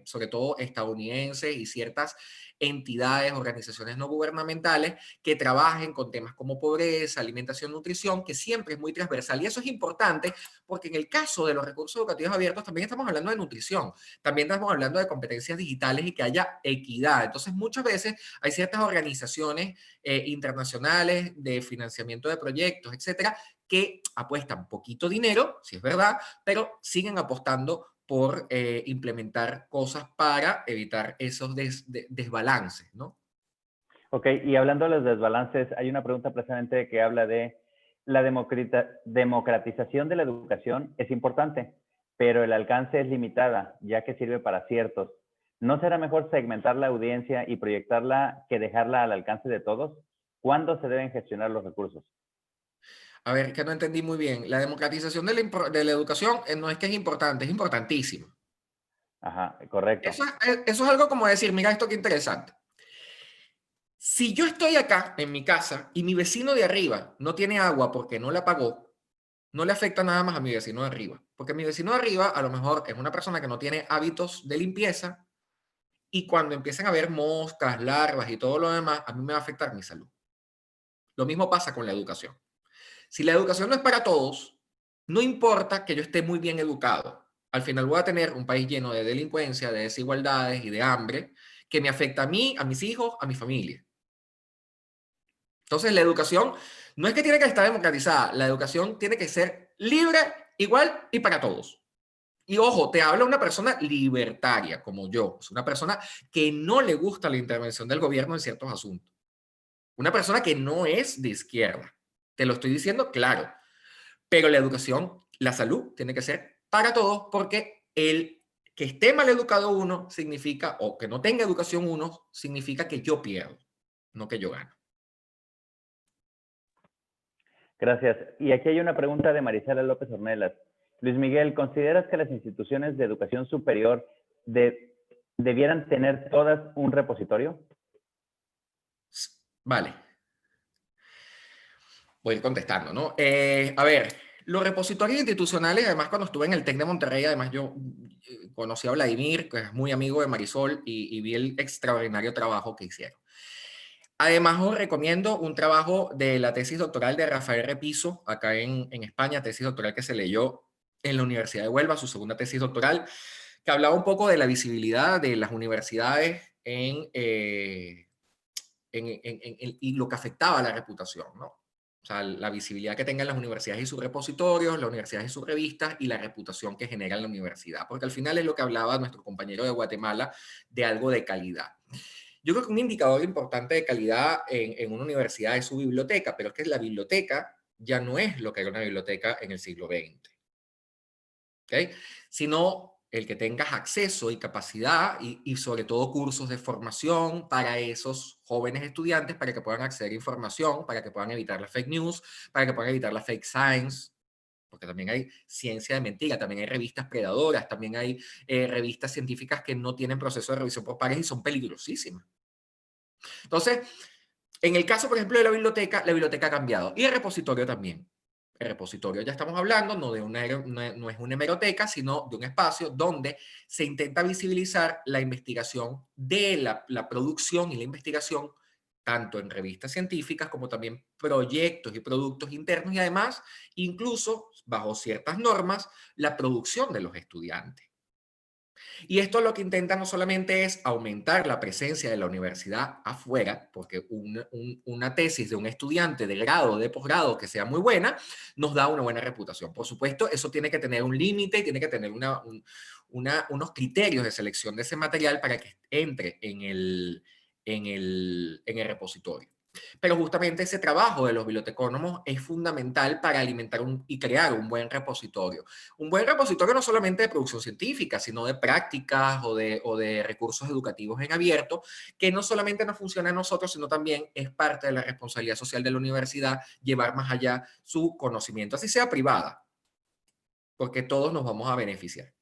sobre todo estadounidenses y ciertas entidades, organizaciones no gubernamentales que trabajen con temas como pobreza, alimentación, nutrición, que siempre es muy transversal. Y eso es importante porque en el caso de los recursos educativos abiertos también estamos hablando de nutrición, también estamos hablando de competencias digitales y que haya equidad. Entonces muchas veces hay ciertas organizaciones internacionales de financiamiento de proyectos, etcétera, que apuestan poquito dinero, si es verdad, pero siguen apostando por implementar cosas para evitar esos desbalances, ¿no? Ok, y hablando de los desbalances, hay una pregunta precisamente que habla de la democratización de la educación es importante, pero el alcance es limitada, ya que sirve para ciertos. ¿No será mejor segmentar la audiencia y proyectarla que dejarla al alcance de todos? ¿Cuándo se deben gestionar los recursos? A ver, que no entendí muy bien. La democratización de la educación no es que es importante, es importantísima. Ajá, correcto. Eso es algo como decir, mira esto qué interesante. Si yo estoy acá en mi casa y mi vecino de arriba no tiene agua porque no la pagó, no le afecta nada más a mi vecino de arriba. Porque mi vecino de arriba a lo mejor es una persona que no tiene hábitos de limpieza y cuando empiezan a haber moscas, larvas y todo lo demás, a mí me va a afectar mi salud. Lo mismo pasa con la educación. Si la educación no es para todos, no importa que yo esté muy bien educado. Al final voy a tener un país lleno de delincuencia, de desigualdades y de hambre que me afecta a mí, a mis hijos, a mi familia. Entonces, la educación no es que tiene que estar democratizada, la educación tiene que ser libre, igual y para todos. Y ojo, te habla una persona libertaria como yo, es una persona que no le gusta la intervención del gobierno en ciertos asuntos. Una persona que no es de izquierda. Te lo estoy diciendo claro. Pero la educación, la salud, tiene que ser para todos porque el que esté mal educado uno significa, o que no tenga educación uno, significa que yo pierdo, no que yo gano. Gracias. Y aquí hay una pregunta de Marisela López Ornelas. Luis Miguel, ¿consideras que las instituciones de educación superior debieran tener todas un repositorio? Vale. Voy a ir contestando, ¿no? A ver, los repositorios institucionales, además cuando estuve en el TEC de Monterrey, además yo conocí a Vladimir, que es muy amigo de Marisol, y vi el extraordinario trabajo que hicieron. Además, os recomiendo un trabajo de la tesis doctoral de Rafael Repiso, acá en España, tesis doctoral que se leyó en la Universidad de Huelva, su segunda tesis doctoral, que hablaba un poco de la visibilidad de las universidades y lo que afectaba a la reputación, ¿no? O sea, la visibilidad que tengan las universidades y sus repositorios, las universidades y sus revistas y la reputación que genera la universidad, porque al final es lo que hablaba nuestro compañero de Guatemala de algo de calidad. Yo creo que un indicador importante de calidad en una universidad es su biblioteca, pero es que la biblioteca ya no es lo que era una biblioteca en el siglo XX. ¿Okay? Sino el que tengas acceso y capacidad y sobre todo cursos de formación para esos jóvenes estudiantes para que puedan acceder a información, para que puedan evitar la fake news, para que puedan evitar la fake science, porque también hay ciencia de mentira, también hay revistas predadoras, también hay revistas científicas que no tienen proceso de revisión por pares y son peligrosísimas. Entonces, en el caso, por ejemplo, de la biblioteca ha cambiado y el repositorio también. El repositorio ya estamos hablando no es una hemeroteca, sino de un espacio donde se intenta visibilizar la investigación de la producción y la investigación, tanto en revistas científicas como también proyectos y productos internos y además, incluso bajo ciertas normas, la producción de los estudiantes. Y esto lo que intenta no solamente es aumentar la presencia de la universidad afuera, porque una tesis de un estudiante de grado o de posgrado que sea muy buena, nos da una buena reputación. Por supuesto, eso tiene que tener un límite, tiene que tener unos criterios de selección de ese material para que entre en el repositorio. Pero justamente ese trabajo de los bibliotecónomos es fundamental para alimentar y crear un buen repositorio. Un buen repositorio no solamente de producción científica, sino de prácticas o de recursos educativos en abierto, que no solamente nos funciona a nosotros, sino también es parte de la responsabilidad social de la universidad llevar más allá su conocimiento, así sea privada, porque todos nos vamos a beneficiar.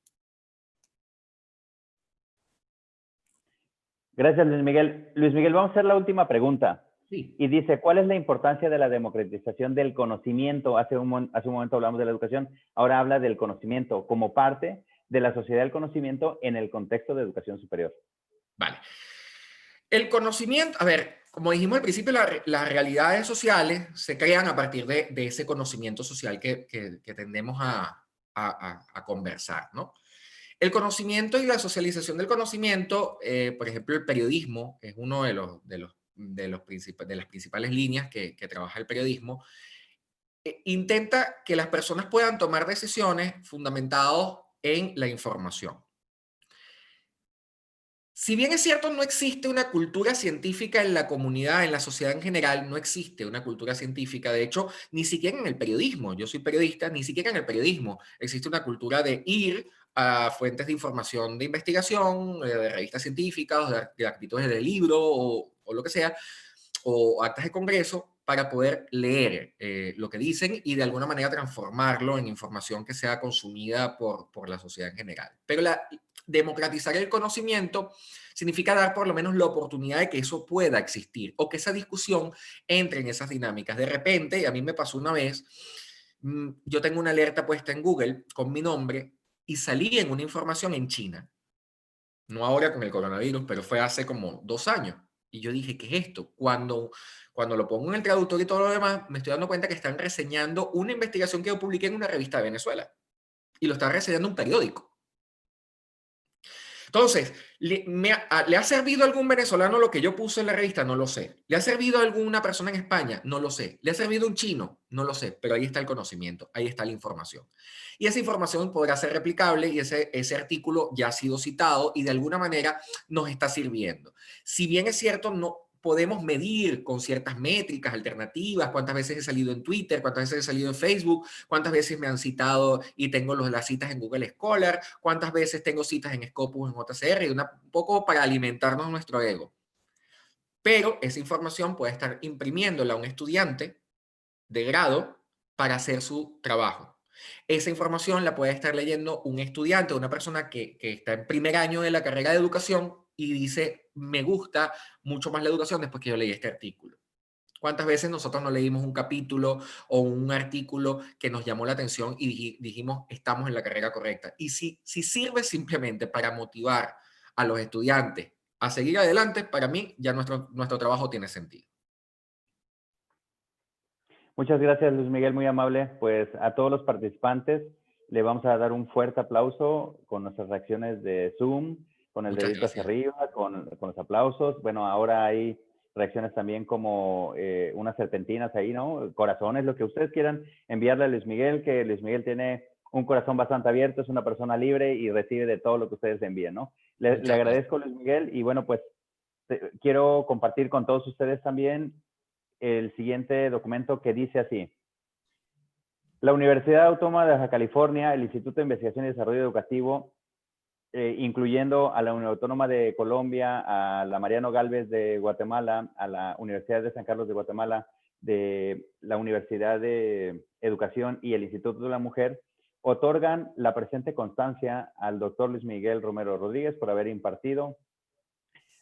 Gracias, Luis Miguel. Luis Miguel, vamos a hacer la última pregunta. Sí. Y dice, ¿cuál es la importancia de la democratización del conocimiento? Hace un momento hablamos de la educación, ahora habla del conocimiento como parte de la sociedad del conocimiento en el contexto de educación superior. Vale. El conocimiento, a ver, como dijimos al principio, las realidades sociales se crean a partir de ese conocimiento social que tendemos a conversar, ¿no? El conocimiento y la socialización del conocimiento, por ejemplo, el periodismo es uno de las principales líneas que trabaja el periodismo. Intenta que las personas puedan tomar decisiones fundamentadas en la información. Si bien es cierto, no existe una cultura científica en la comunidad, en la sociedad en general, no existe una cultura científica. De hecho, ni siquiera en el periodismo, yo soy periodista, ni siquiera en el periodismo existe una cultura de ir a fuentes de información de investigación, de revistas científicas, de artículos de libro o lo que sea, o actas de congreso, para poder leer lo que dicen y de alguna manera transformarlo en información que sea consumida por la sociedad en general. Pero democratizar el conocimiento significa dar por lo menos la oportunidad de que eso pueda existir o que esa discusión entre en esas dinámicas. De repente, a mí me pasó una vez, yo tengo una alerta puesta en Google con mi nombre y salí en una información en China. No ahora con el coronavirus, pero fue hace como 2 años. Y yo dije, ¿qué es esto? Cuando lo pongo en el traductor y todo lo demás, me estoy dando cuenta que están reseñando una investigación que yo publiqué en una revista de Venezuela. Y lo está reseñando un periódico. Entonces, ¿le ha servido a algún venezolano lo que yo puse en la revista? No lo sé. ¿Le ha servido a alguna persona en España? No lo sé. ¿Le ha servido a un chino? No lo sé. Pero ahí está el conocimiento, ahí está la información. Y esa información podrá ser replicable y ese artículo ya ha sido citado y de alguna manera nos está sirviendo. Si bien es cierto, no podemos medir con ciertas métricas alternativas cuántas veces he salido en Twitter, cuántas veces he salido en Facebook, cuántas veces me han citado y tengo las citas en Google Scholar, cuántas veces tengo citas en Scopus, en JCR, un poco para alimentarnos nuestro ego. Pero esa información puede estar imprimiéndola a un estudiante de grado para hacer su trabajo. Esa información la puede estar leyendo un estudiante, una persona que está en primer año de la carrera de educación y dice, me gusta mucho más la educación después que yo leí este artículo. ¿Cuántas veces nosotros no leímos un capítulo o un artículo que nos llamó la atención y dijimos, estamos en la carrera correcta? Y si sirve simplemente para motivar a los estudiantes a seguir adelante, para mí ya nuestro trabajo tiene sentido. Muchas gracias, Luis Miguel, muy amable. Pues a todos los participantes le vamos a dar un fuerte aplauso con nuestras reacciones de Zoom, con el dedito hacia arriba, con los aplausos. Bueno, ahora hay reacciones también como unas serpentinas ahí, ¿no? Corazones, lo que ustedes quieran enviarle a Luis Miguel, que Luis Miguel tiene un corazón bastante abierto, es una persona libre y recibe de todo lo que ustedes envíen, ¿no? Le agradezco, Luis Miguel, y bueno, pues quiero compartir con todos ustedes también el siguiente documento que dice así. La Universidad Autónoma de Baja California, el Instituto de Investigación y Desarrollo Educativo incluyendo a la Universidad Autónoma de Colombia, a la Mariano Gálvez de Guatemala, a la Universidad de San Carlos de Guatemala, de la Universidad de Educación y el Instituto de la Mujer, otorgan la presente constancia al doctor Luis Miguel Romero Rodríguez por haber impartido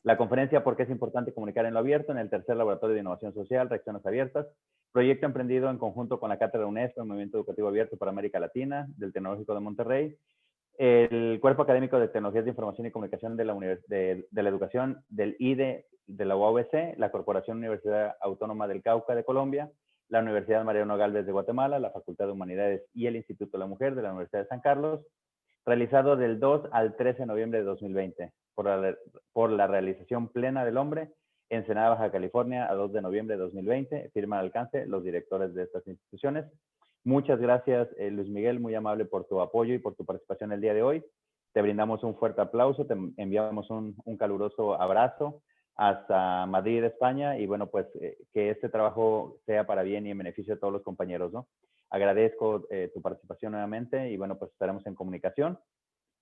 la conferencia ¿Por qué es importante comunicar en lo abierto? En el tercer Laboratorio de Innovación Social, Reacciones Abiertas, proyecto emprendido en conjunto con la Cátedra UNESCO, el Movimiento Educativo Abierto para América Latina, del Tecnológico de Monterrey, el Cuerpo Académico de Tecnologías de Información y Comunicación de la Educación, del IDE, de la UABC, la Corporación Universidad Autónoma del Cauca de Colombia, la Universidad Mariano Gálvez de Guatemala, la Facultad de Humanidades y el Instituto de la Mujer de la Universidad de San Carlos, realizado del 2 al 13 de noviembre de 2020, por la realización plena del hombre, Ensenada, Baja California, a 2 de noviembre de 2020, firma al alcance los directores de estas instituciones. Muchas gracias, Luis Miguel, muy amable por tu apoyo y por tu participación el día de hoy. Te brindamos un fuerte aplauso, te enviamos un caluroso abrazo hasta Madrid, España, y bueno, pues que este trabajo sea para bien y en beneficio de todos los compañeros, ¿no? Agradezco tu participación nuevamente y bueno, pues estaremos en comunicación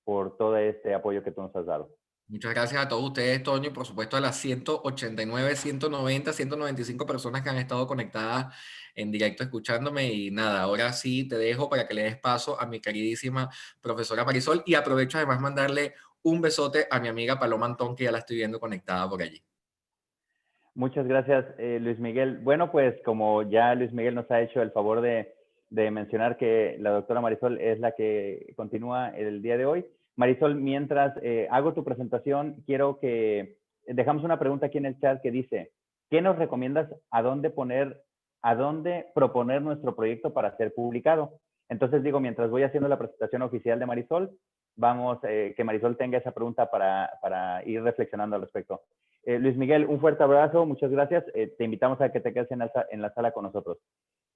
por todo este apoyo que tú nos has dado. Muchas gracias a todos ustedes, Toño, y por supuesto a las 189, 190, 195 personas que han estado conectadas en directo escuchándome. Y nada, ahora sí te dejo para que le des paso a mi queridísima profesora Marisol, y aprovecho además mandarle un besote a mi amiga Paloma Antón, que ya la estoy viendo conectada por allí. Muchas gracias, Luis Miguel. Bueno, pues como ya Luis Miguel nos ha hecho el favor de mencionar que la doctora Marisol es la que continúa el día de hoy. Marisol, mientras hago tu presentación, quiero que dejamos una pregunta aquí en el chat que dice, ¿qué nos recomiendas a dónde proponer nuestro proyecto para ser publicado? Entonces digo, mientras voy haciendo la presentación oficial de Marisol, vamos, que Marisol tenga esa pregunta para ir reflexionando al respecto. Luis Miguel, un fuerte abrazo, muchas gracias. Te invitamos a que te quedes en la sala con nosotros.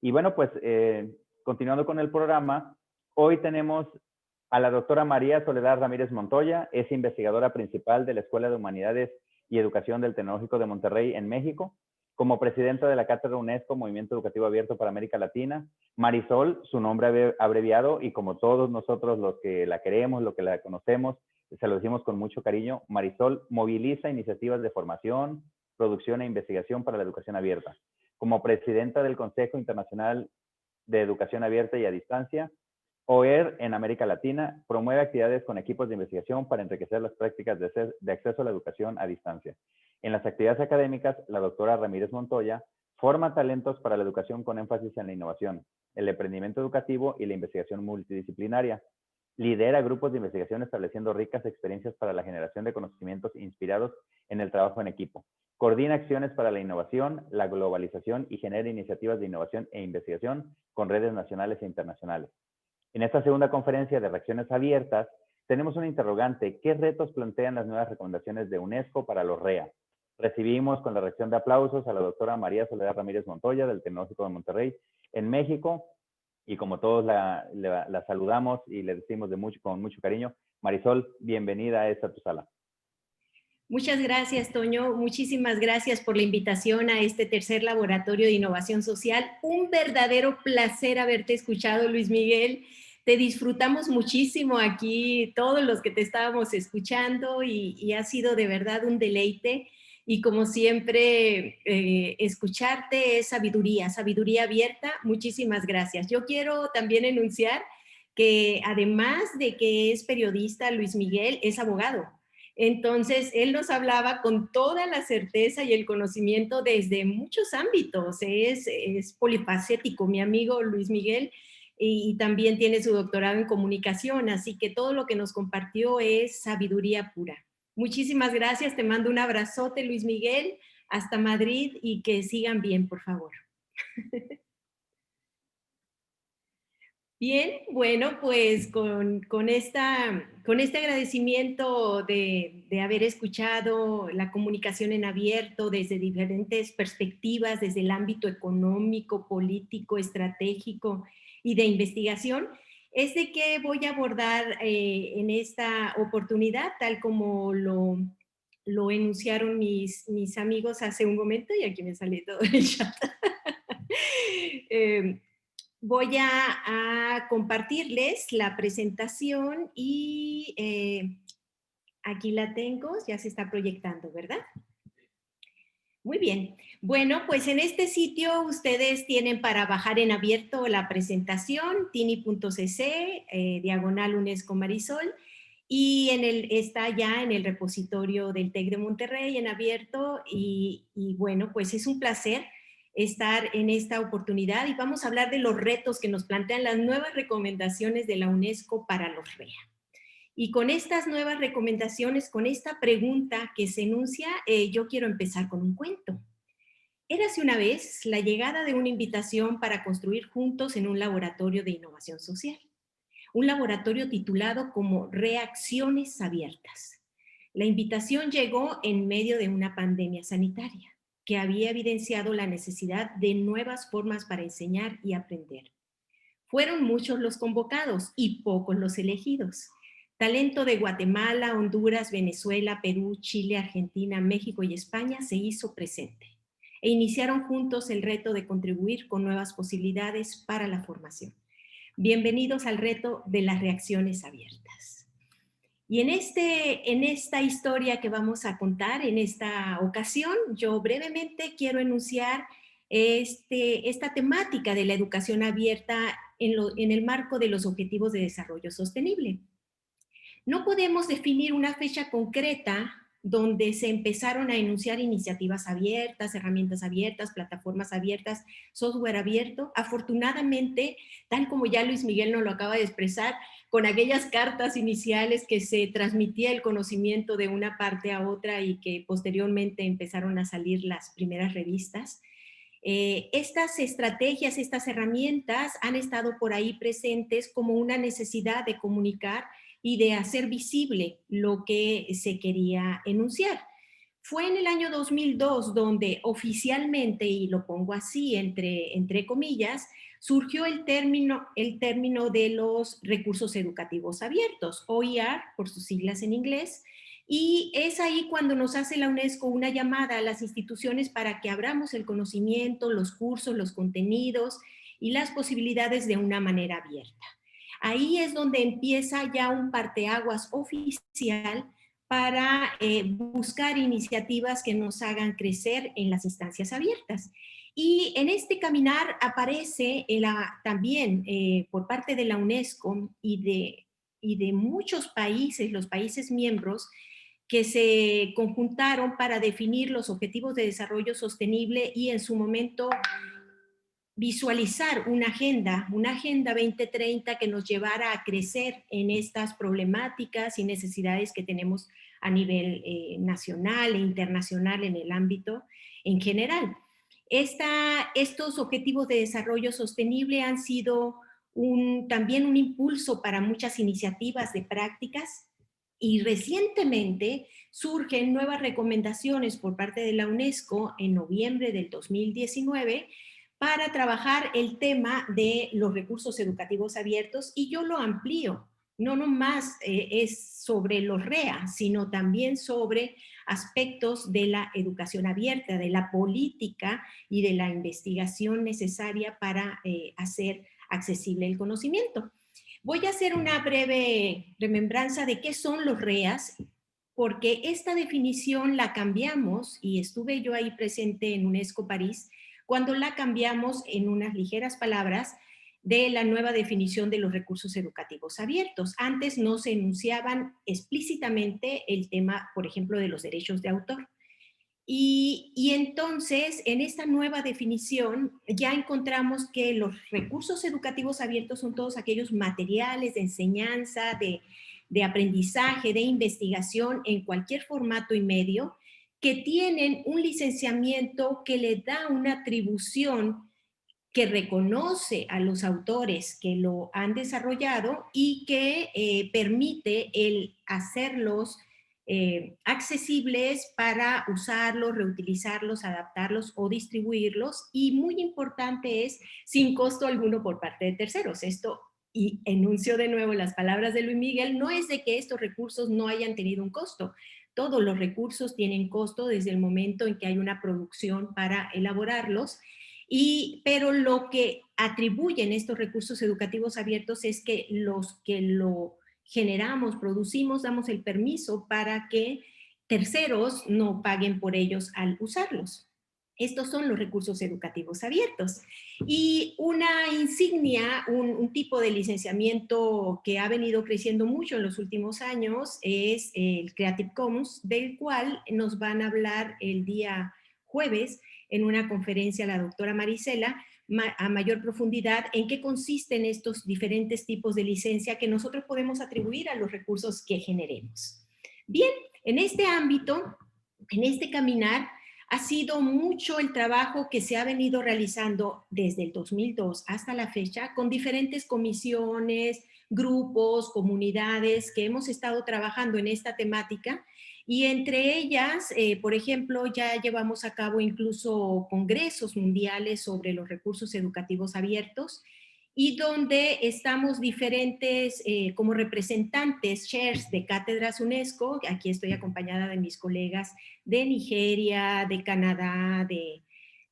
Y bueno, pues continuando con el programa, hoy tenemos a la doctora María Soledad Ramírez Montoya, es investigadora principal de la Escuela de Humanidades y Educación del Tecnológico de Monterrey en México, como presidenta de la Cátedra UNESCO Movimiento Educativo Abierto para América Latina. Marisol, su nombre abreviado, y como todos nosotros los que la queremos, los que la conocemos, se lo decimos con mucho cariño, Marisol moviliza iniciativas de formación, producción e investigación para la educación abierta. Como presidenta del Consejo Internacional de Educación Abierta y a Distancia, OER en América Latina, promueve actividades con equipos de investigación para enriquecer las prácticas de acceso a la educación a distancia. En las actividades académicas, la doctora Ramírez Montoya forma talentos para la educación con énfasis en la innovación, el emprendimiento educativo y la investigación multidisciplinaria. Lidera grupos de investigación estableciendo ricas experiencias para la generación de conocimientos inspirados en el trabajo en equipo. Coordina acciones para la innovación, la globalización y genera iniciativas de innovación e investigación con redes nacionales e internacionales. En esta segunda conferencia de Reacciones Abiertas, tenemos un interrogante: ¿qué retos plantean las nuevas recomendaciones de UNESCO para los REA? Recibimos con la reacción de aplausos a la doctora María Soledad Ramírez Montoya del Tecnológico de Monterrey en México, y como todos la saludamos y le decimos con mucho cariño, Marisol, bienvenida a esta tu sala. Muchas gracias, Toño. Muchísimas gracias por la invitación a este tercer laboratorio de innovación social. Un verdadero placer haberte escuchado, Luis Miguel. Te disfrutamos muchísimo aquí, todos los que te estábamos escuchando, y ha sido de verdad un deleite. Y como siempre, escucharte es sabiduría, sabiduría abierta. Muchísimas gracias. Yo quiero también enunciar que además de que es periodista, Luis Miguel es abogado. Entonces, él nos hablaba con toda la certeza y el conocimiento desde muchos ámbitos. Es polifacético, mi amigo Luis Miguel, y también tiene su doctorado en comunicación, así que todo lo que nos compartió es sabiduría pura. Muchísimas gracias, te mando un abrazote, Luis Miguel, hasta Madrid, y que sigan bien, por favor. Bien, bueno, pues con este agradecimiento de haber escuchado la comunicación en abierto desde diferentes perspectivas, desde el ámbito económico, político, estratégico y de investigación, es de que voy a abordar en esta oportunidad, tal como lo enunciaron mis amigos hace un momento, y aquí me sale todo el chat. Voy a compartirles la presentación y Aquí la tengo, ya se está proyectando, ¿verdad? Muy bien. Bueno, pues en este sitio ustedes tienen para bajar en abierto la presentación, tini.cc, diagonal UNESCO Marisol, y está ya en el repositorio del TEC de Monterrey en abierto, y bueno, pues es un placer estar en esta oportunidad y vamos a hablar de los retos que nos plantean las nuevas recomendaciones de la UNESCO para los REA. Y con estas nuevas recomendaciones, con esta pregunta que se enuncia, yo quiero empezar con un cuento. Érase una vez la llegada de una invitación para construir juntos en un laboratorio de innovación social. Un laboratorio titulado como Reacciones Abiertas. La invitación llegó en medio de una pandemia sanitaria que había evidenciado la necesidad de nuevas formas para enseñar y aprender. Fueron muchos los convocados y pocos los elegidos. Talento de Guatemala, Honduras, Venezuela, Perú, Chile, Argentina, México y España se hizo presente e iniciaron juntos el reto de contribuir con nuevas posibilidades para la formación. Bienvenidos al reto de las reacciones abiertas. Y en esta historia que vamos a contar en esta ocasión, yo brevemente quiero enunciar esta temática de la educación abierta en el marco de los Objetivos de Desarrollo Sostenible. No podemos definir una fecha concreta donde se empezaron a enunciar iniciativas abiertas, herramientas abiertas, plataformas abiertas, software abierto. Afortunadamente, tal como ya Luis Miguel nos lo acaba de expresar, con aquellas cartas iniciales que se transmitía el conocimiento de una parte a otra y que posteriormente empezaron a salir las primeras revistas, estas estrategias, estas herramientas han estado por ahí presentes como una necesidad de comunicar y de hacer visible lo que se quería enunciar. Fue en el año 2002 donde oficialmente, y lo pongo así entre comillas, surgió el término de los recursos educativos abiertos, OER por sus siglas en inglés, y es ahí cuando nos hace la UNESCO una llamada a las instituciones para que abramos el conocimiento, los cursos, los contenidos y las posibilidades de una manera abierta. Ahí es donde empieza ya un parteaguas oficial para buscar iniciativas que nos hagan crecer en las instancias abiertas. Y en este caminar aparece también por parte de la UNESCO y de muchos países, los países miembros, que se conjuntaron para definir los objetivos de desarrollo sostenible y en su momento visualizar una agenda 2030 que nos llevara a crecer en estas problemáticas y necesidades que tenemos a nivel nacional e internacional en el ámbito en general. Estos objetivos de desarrollo sostenible han sido también un impulso para muchas iniciativas de prácticas y recientemente surgen nuevas recomendaciones por parte de la UNESCO en noviembre del 2019 para trabajar el tema de los recursos educativos abiertos y yo lo amplío. No nomás es sobre los REA, sino también sobre aspectos de la educación abierta, de la política y de la investigación necesaria para hacer accesible el conocimiento. Voy a hacer una breve remembranza de qué son los REAs, porque esta definición la cambiamos y estuve yo ahí presente en UNESCO París cuando la cambiamos en unas ligeras palabras de la nueva definición de los recursos educativos abiertos. Antes no se enunciaban explícitamente el tema, por ejemplo, de los derechos de autor. Y entonces, en esta nueva definición, ya encontramos que los recursos educativos abiertos son todos aquellos materiales de enseñanza, de aprendizaje, de investigación en cualquier formato y medio, que tienen un licenciamiento que le da una atribución que reconoce a los autores que lo han desarrollado y que permite el hacerlos accesibles para usarlos, reutilizarlos, adaptarlos o distribuirlos. Y muy importante es sin costo alguno por parte de terceros. Esto, y enuncio de nuevo las palabras de Luis Miguel, no es de que estos recursos no hayan tenido un costo. Todos los recursos tienen costo desde el momento en que hay una producción para elaborarlos, pero lo que atribuyen estos recursos educativos abiertos es que los que lo generamos, producimos, damos el permiso para que terceros no paguen por ellos al usarlos. Estos son los recursos educativos abiertos. Y una insignia, un tipo de licenciamiento que ha venido creciendo mucho en los últimos años es el Creative Commons, del cual nos van a hablar el día jueves en una conferencia la doctora Marisela, a mayor profundidad en qué consisten estos diferentes tipos de licencia que nosotros podemos atribuir a los recursos que generemos. Bien, en este ámbito, en este caminar, ha sido mucho el trabajo que se ha venido realizando desde el 2002 hasta la fecha con diferentes comisiones, grupos, comunidades que hemos estado trabajando en esta temática y entre ellas, por ejemplo, ya llevamos a cabo incluso congresos mundiales sobre los recursos educativos abiertos y donde estamos diferentes como representantes, chairs de cátedras UNESCO, aquí estoy acompañada de mis colegas de Nigeria, de Canadá, de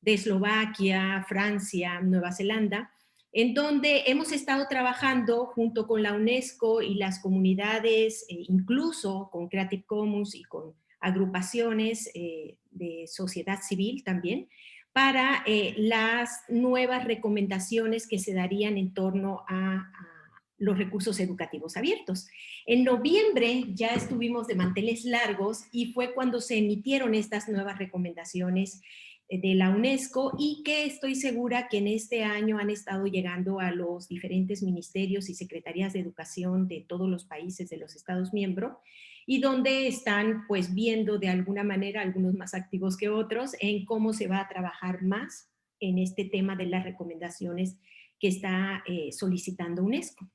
Eslovaquia, Francia, Nueva Zelanda, en donde hemos estado trabajando junto con la UNESCO y las comunidades, incluso con Creative Commons y con agrupaciones de sociedad civil también, para las nuevas recomendaciones que se darían en torno a los recursos educativos abiertos. En noviembre ya estuvimos de manteles largos y fue cuando se emitieron estas nuevas recomendaciones de la UNESCO y que estoy segura que en este año han estado llegando a los diferentes ministerios y secretarías de educación de todos los países de los Estados miembros y donde están pues viendo de alguna manera, algunos más activos que otros, en cómo se va a trabajar más en este tema de las recomendaciones que está solicitando UNESCO.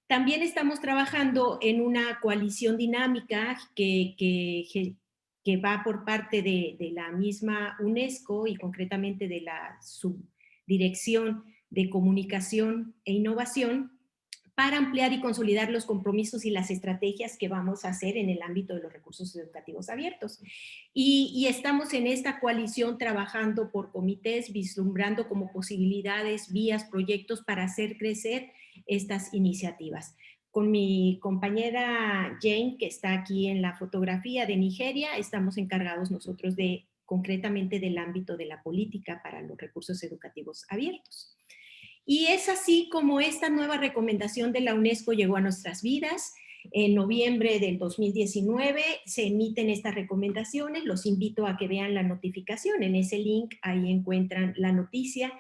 También estamos trabajando en una coalición dinámica que va por parte de la misma UNESCO y concretamente de la Subdirección de Comunicación e Innovación para ampliar y consolidar los compromisos y las estrategias que vamos a hacer en el ámbito de los recursos educativos abiertos. Y estamos en esta coalición trabajando por comités, vislumbrando como posibilidades, vías, proyectos para hacer crecer estas iniciativas. Con mi compañera Jane, que está aquí en la fotografía de Nigeria, estamos encargados nosotros concretamente del ámbito de la política para los recursos educativos abiertos. Y es así como esta nueva recomendación de la UNESCO llegó a nuestras vidas. En noviembre del 2019 se emiten estas recomendaciones. Los invito a que vean la notificación. En ese link ahí encuentran la noticia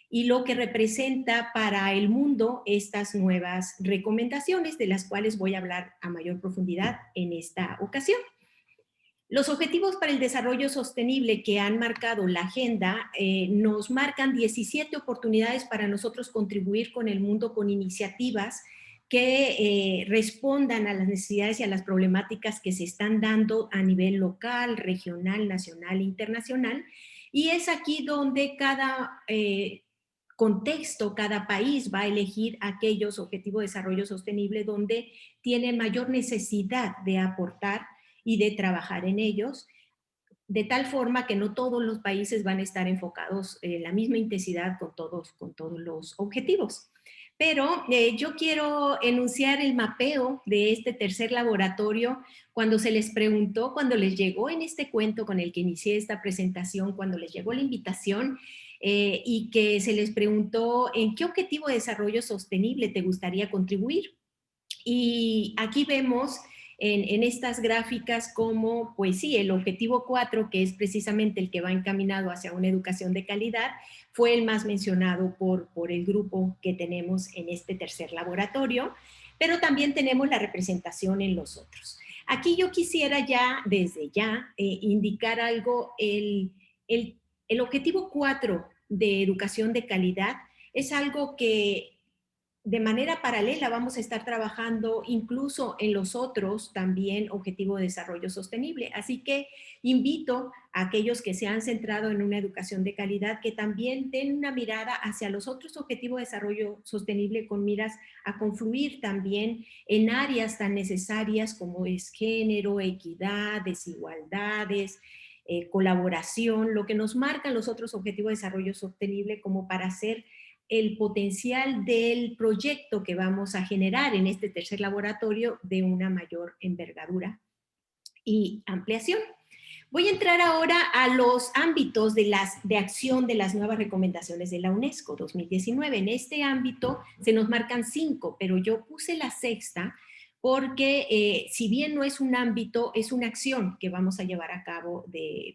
y lo que representa para el mundo estas nuevas recomendaciones, de las cuales voy a hablar a mayor profundidad en esta ocasión. Los objetivos para el desarrollo sostenible que han marcado la agenda nos marcan 17 oportunidades para nosotros contribuir con el mundo con iniciativas que respondan a las necesidades y a las problemáticas que se están dando a nivel local, regional, nacional e internacional. Y es aquí donde cada contexto, cada país va a elegir aquellos objetivos de desarrollo sostenible donde tiene mayor necesidad de aportar y de trabajar en ellos, de tal forma que no todos los países van a estar enfocados en la misma intensidad con todos los objetivos. Pero yo quiero enunciar el mapeo de este tercer laboratorio cuando se les preguntó, cuando les llegó en este cuento con el que inicié esta presentación, cuando les llegó la invitación y que se les preguntó en qué objetivo de desarrollo sostenible te gustaría contribuir. Y aquí vemos en estas gráficas como, pues sí, el objetivo 4, que es precisamente el que va encaminado hacia una educación de calidad, fue el más mencionado por el grupo que tenemos en este tercer laboratorio, pero también tenemos la representación en los otros. Aquí yo quisiera ya, desde ya, indicar algo. El objetivo 4 de educación de calidad es algo que de manera paralela vamos a estar trabajando incluso en los otros también objetivos de desarrollo sostenible. Así que invito a aquellos que se han centrado en una educación de calidad que también den una mirada hacia los otros objetivos de desarrollo sostenible con miras a confluir también en áreas tan necesarias como es género, equidad, desigualdades, colaboración, lo que nos marcan los otros objetivos de desarrollo sostenible como para hacer el potencial del proyecto que vamos a generar en este tercer laboratorio de una mayor envergadura y ampliación. Voy a entrar ahora a los ámbitos de acción de las nuevas recomendaciones de la UNESCO 2019. En este ámbito se nos marcan 5, pero yo puse la sexta porque si bien no es un ámbito, es una acción que vamos a llevar a cabo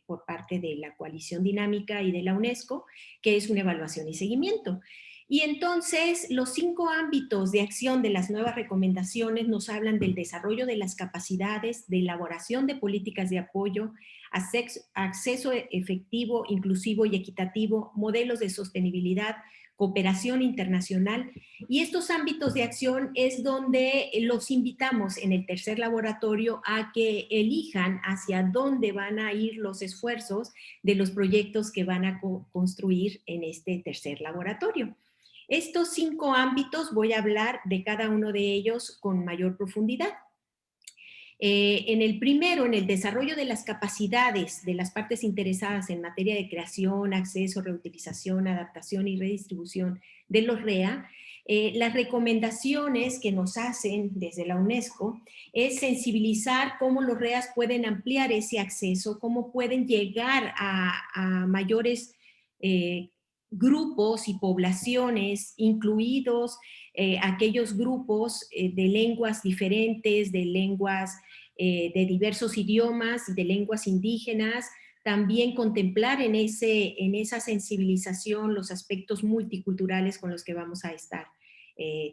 por parte de la Coalición Dinámica y de la UNESCO, que es una evaluación y seguimiento. Y entonces los 5 ámbitos de acción de las nuevas recomendaciones nos hablan del desarrollo de las capacidades, de elaboración de políticas de apoyo, acceso efectivo, inclusivo y equitativo, modelos de sostenibilidad, cooperación internacional. Y estos ámbitos de acción es donde los invitamos en el tercer laboratorio a que elijan hacia dónde van a ir los esfuerzos de los proyectos que van a construir en este tercer laboratorio. Estos 5 ámbitos voy a hablar de cada uno de ellos con mayor profundidad. En el primero, en el desarrollo de las capacidades de las partes interesadas en materia de creación, acceso, reutilización, adaptación y redistribución de los REA, las recomendaciones que nos hacen desde la UNESCO es sensibilizar cómo los REAs pueden ampliar ese acceso, cómo pueden llegar a mayores grupos y poblaciones, incluidos aquellos grupos de lenguas diferentes, de lenguas de diversos idiomas, de lenguas indígenas, también contemplar en esa sensibilización los aspectos multiculturales con los que vamos a estar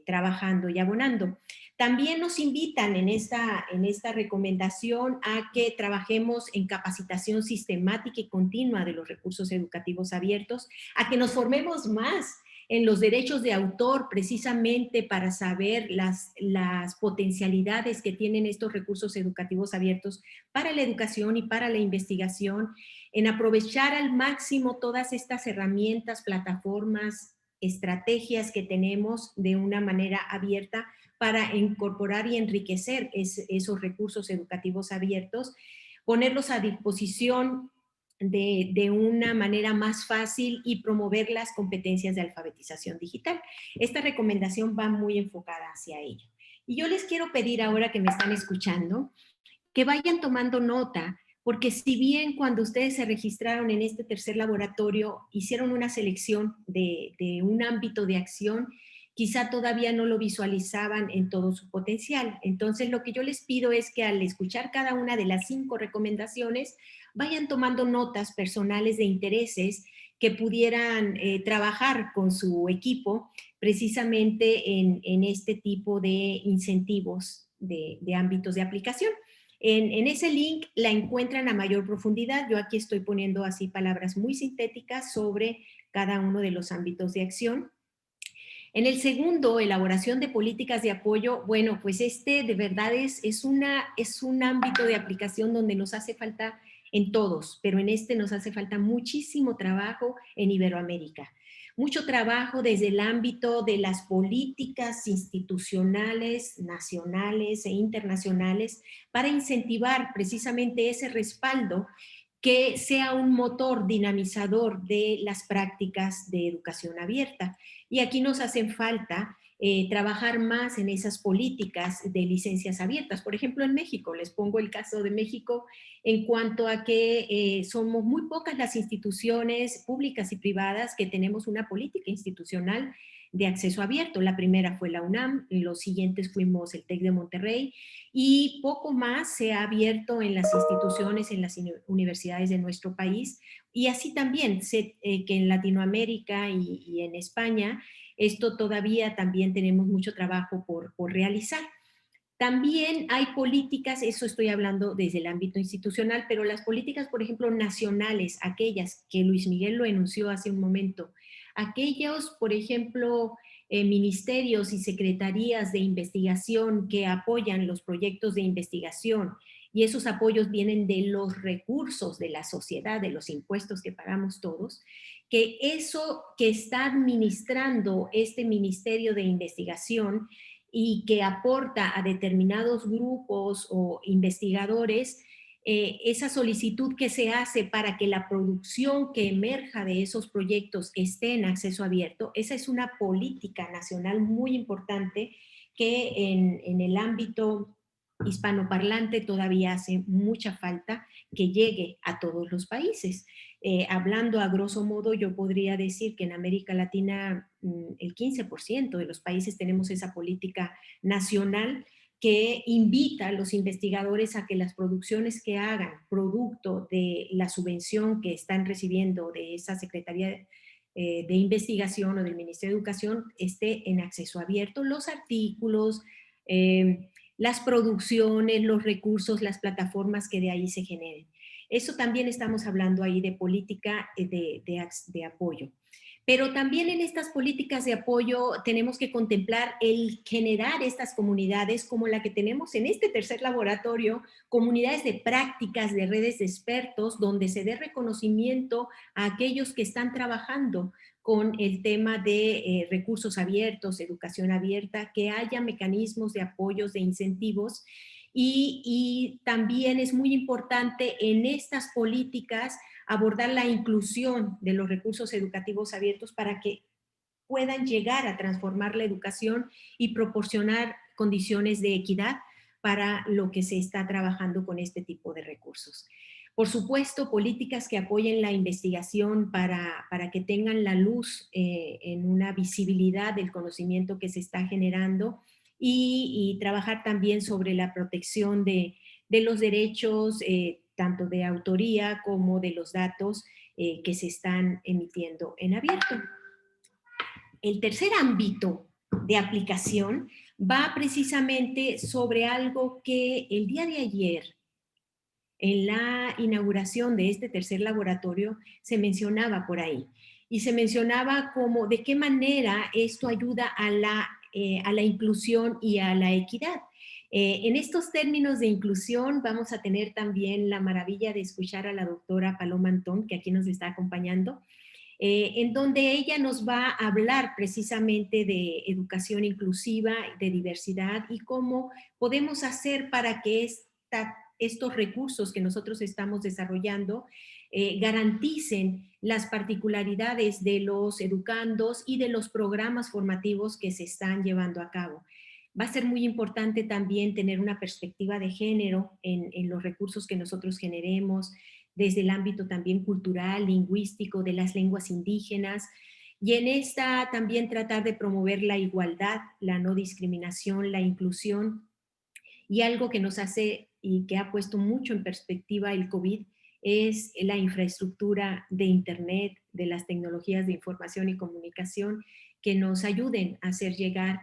trabajando y abonando. También nos invitan en esta recomendación a que trabajemos en capacitación sistemática y continua de los recursos educativos abiertos, a que nos formemos más en los derechos de autor, precisamente para saber las potencialidades que tienen estos recursos educativos abiertos para la educación y para la investigación, en aprovechar al máximo todas estas herramientas, plataformas, estrategias que tenemos de una manera abierta para incorporar y enriquecer esos recursos educativos abiertos, ponerlos a disposición de una manera más fácil y promover las competencias de alfabetización digital. Esta recomendación va muy enfocada hacia ello. Y yo les quiero pedir ahora que me están escuchando, que vayan tomando nota, porque si bien cuando ustedes se registraron en este tercer laboratorio, hicieron una selección de un ámbito de acción, quizá todavía no lo visualizaban en todo su potencial. Entonces, lo que yo les pido es que al escuchar cada una de las 5 recomendaciones, vayan tomando notas personales de intereses que pudieran trabajar con su equipo precisamente en este tipo de incentivos de ámbitos de aplicación. En ese link la encuentran a mayor profundidad. Yo aquí estoy poniendo así palabras muy sintéticas sobre cada uno de los ámbitos de acción. En el segundo, elaboración de políticas de apoyo, bueno, pues de verdad es un ámbito de aplicación donde nos hace falta en todos, pero en nos hace falta muchísimo trabajo en Iberoamérica. Mucho trabajo desde el ámbito de las políticas institucionales, nacionales e internacionales para incentivar precisamente ese respaldo que sea un motor dinamizador de las prácticas de educación abierta. Y aquí nos hacen falta trabajar más en esas políticas de licencias abiertas. Por ejemplo, en México, les pongo el caso de México en cuanto a que somos muy pocas las instituciones públicas y privadas que tenemos una política institucional de acceso abierto. La primera fue la UNAM, los siguientes fuimos el TEC de Monterrey, y poco más se ha abierto en las instituciones, en las universidades de nuestro país, y así también sé que en Latinoamérica y en España, esto todavía también tenemos mucho trabajo por realizar. También hay políticas, eso estoy hablando desde el ámbito institucional, pero las políticas, por ejemplo, nacionales, aquellas que Luis Miguel lo enunció hace un momento, aquellos, por ejemplo, ministerios y secretarías de investigación que apoyan los proyectos de investigación, y esos apoyos vienen de los recursos de la sociedad, de los impuestos que pagamos todos, que eso que está administrando este Ministerio de Investigación y que aporta a determinados grupos o investigadores, esa solicitud que se hace para que la producción que emerja de esos proyectos esté en acceso abierto, esa es una política nacional muy importante que en el ámbito hispanoparlante todavía hace mucha falta que llegue a todos los países. Hablando a grosso modo, yo podría decir que en América Latina el 15% de los países tenemos esa política nacional que invita a los investigadores a que las producciones que hagan producto de la subvención que están recibiendo de esa Secretaría de Investigación o del Ministerio de Educación esté en acceso abierto, los artículos, las producciones, los recursos, las plataformas que de ahí se generen. Eso también estamos hablando ahí de política de apoyo. Pero también en estas políticas de apoyo tenemos que contemplar el generar estas comunidades como la que tenemos en este tercer laboratorio, comunidades de prácticas, de redes de expertos, donde se dé reconocimiento a aquellos que están trabajando con el tema de recursos abiertos, educación abierta, que haya mecanismos de apoyos, de incentivos. Y también es muy importante en estas políticas abordar la inclusión de los recursos educativos abiertos para que puedan llegar a transformar la educación y proporcionar condiciones de equidad para lo que se está trabajando con este tipo de recursos. Por supuesto, políticas que apoyen la investigación para que tengan la luz en una visibilidad del conocimiento que se está generando y trabajar también sobre la protección de los derechos tanto de autoría como de los datos que se están emitiendo en abierto. El tercer ámbito de aplicación va precisamente sobre algo que el día de ayer, en la inauguración de este tercer laboratorio, se mencionaba por ahí. Y se mencionaba como de qué manera esto ayuda a la inclusión y a la equidad. En estos términos de inclusión vamos a tener también la maravilla de escuchar a la doctora Paloma Antón, que aquí nos está acompañando, en donde ella nos va a hablar precisamente de educación inclusiva, de diversidad y cómo podemos hacer para que estos recursos que nosotros estamos desarrollando garanticen las particularidades de los educandos y de los programas formativos que se están llevando a cabo. Va a ser muy importante también tener una perspectiva de género en los recursos que nosotros generemos, desde el ámbito también cultural, lingüístico, de las lenguas indígenas, y en esta también tratar de promover la igualdad, la no discriminación, la inclusión, y algo que nos hace y que ha puesto mucho en perspectiva el COVID es la infraestructura de Internet, de las tecnologías de información y comunicación que nos ayuden a hacer llegar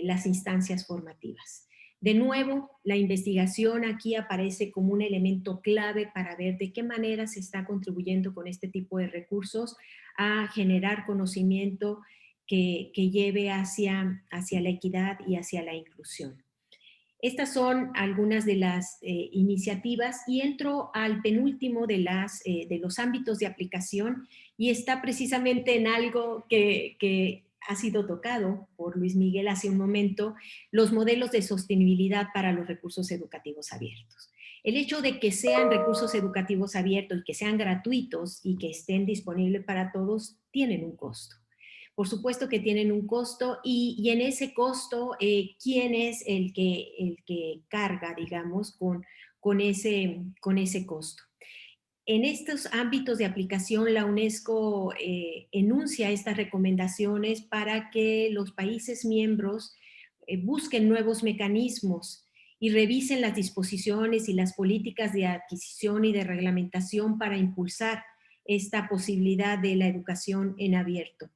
las instancias formativas. De nuevo, la investigación aquí aparece como un elemento clave para ver de qué manera se está contribuyendo con este tipo de recursos a generar conocimiento que lleve hacia la equidad y hacia la inclusión. Estas son algunas de las iniciativas y entro al penúltimo de los ámbitos de aplicación y está precisamente en algo que ha sido tocado por Luis Miguel hace un momento, los modelos de sostenibilidad para los recursos educativos abiertos. El hecho de que sean recursos educativos abiertos y que sean gratuitos y que estén disponibles para todos, tienen un costo. Por supuesto que tienen un costo y en ese costo, ¿quién es el que carga, digamos, con ese costo? En estos ámbitos de aplicación, la UNESCO enuncia estas recomendaciones para que los países miembros busquen nuevos mecanismos y revisen las disposiciones y las políticas de adquisición y de reglamentación para impulsar esta posibilidad de la educación en abierto.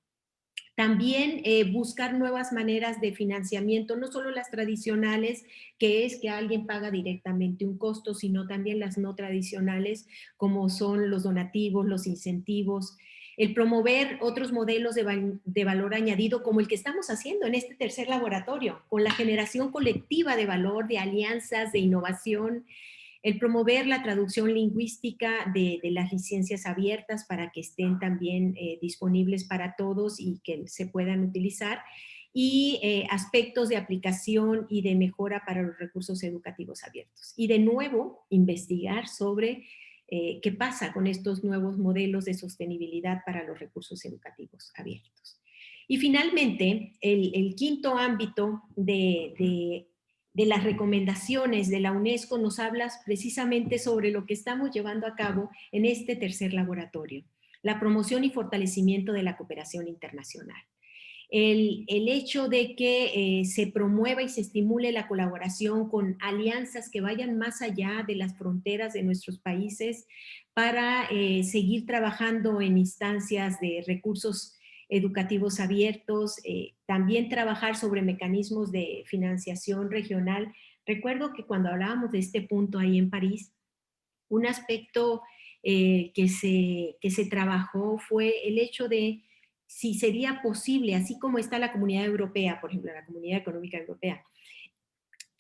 También buscar nuevas maneras de financiamiento, no solo las tradicionales, que es que alguien paga directamente un costo, sino también las no tradicionales, como son los donativos, los incentivos, el promover otros modelos de valor añadido, como el que estamos haciendo en este tercer laboratorio, con la generación colectiva de valor, de alianzas, de innovación, el promover la traducción lingüística de las licencias abiertas para que estén también disponibles para todos y que se puedan utilizar. y aspectos de aplicación y de mejora para los recursos educativos abiertos. Y de nuevo, investigar sobre qué pasa con estos nuevos modelos de sostenibilidad para los recursos educativos abiertos. Y finalmente, el quinto ámbito de las recomendaciones de la UNESCO nos habla precisamente sobre lo que estamos llevando a cabo en este tercer laboratorio, la promoción y fortalecimiento de la cooperación internacional. El hecho de que se promueva y se estimule la colaboración con alianzas que vayan más allá de las fronteras de nuestros países para seguir trabajando en instancias de recursos educativos abiertos, también trabajar sobre mecanismos de financiación regional. Recuerdo que cuando hablábamos de este punto ahí en París, un aspecto que se trabajó fue el hecho de si sería posible, así como está la Comunidad Europea, por ejemplo, la Comunidad Económica Europea,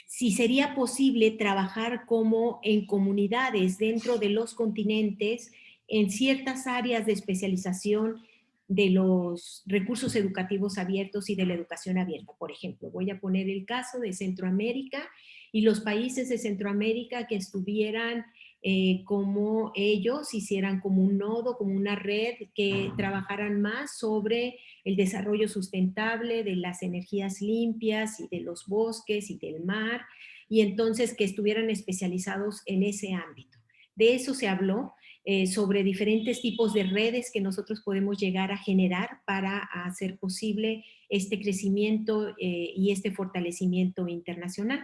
si sería posible trabajar como en comunidades dentro de los continentes en ciertas áreas de especialización de los recursos educativos abiertos y de la educación abierta. Por ejemplo, voy a poner el caso de Centroamérica y los países de Centroamérica que estuvieran como ellos hicieran como un nodo, como una red, que trabajaran más sobre el desarrollo sustentable de las energías limpias y de los bosques y del mar, y entonces que estuvieran especializados en ese ámbito. De eso se habló, sobre diferentes tipos de redes que nosotros podemos llegar a generar para hacer posible este crecimiento y este fortalecimiento internacional.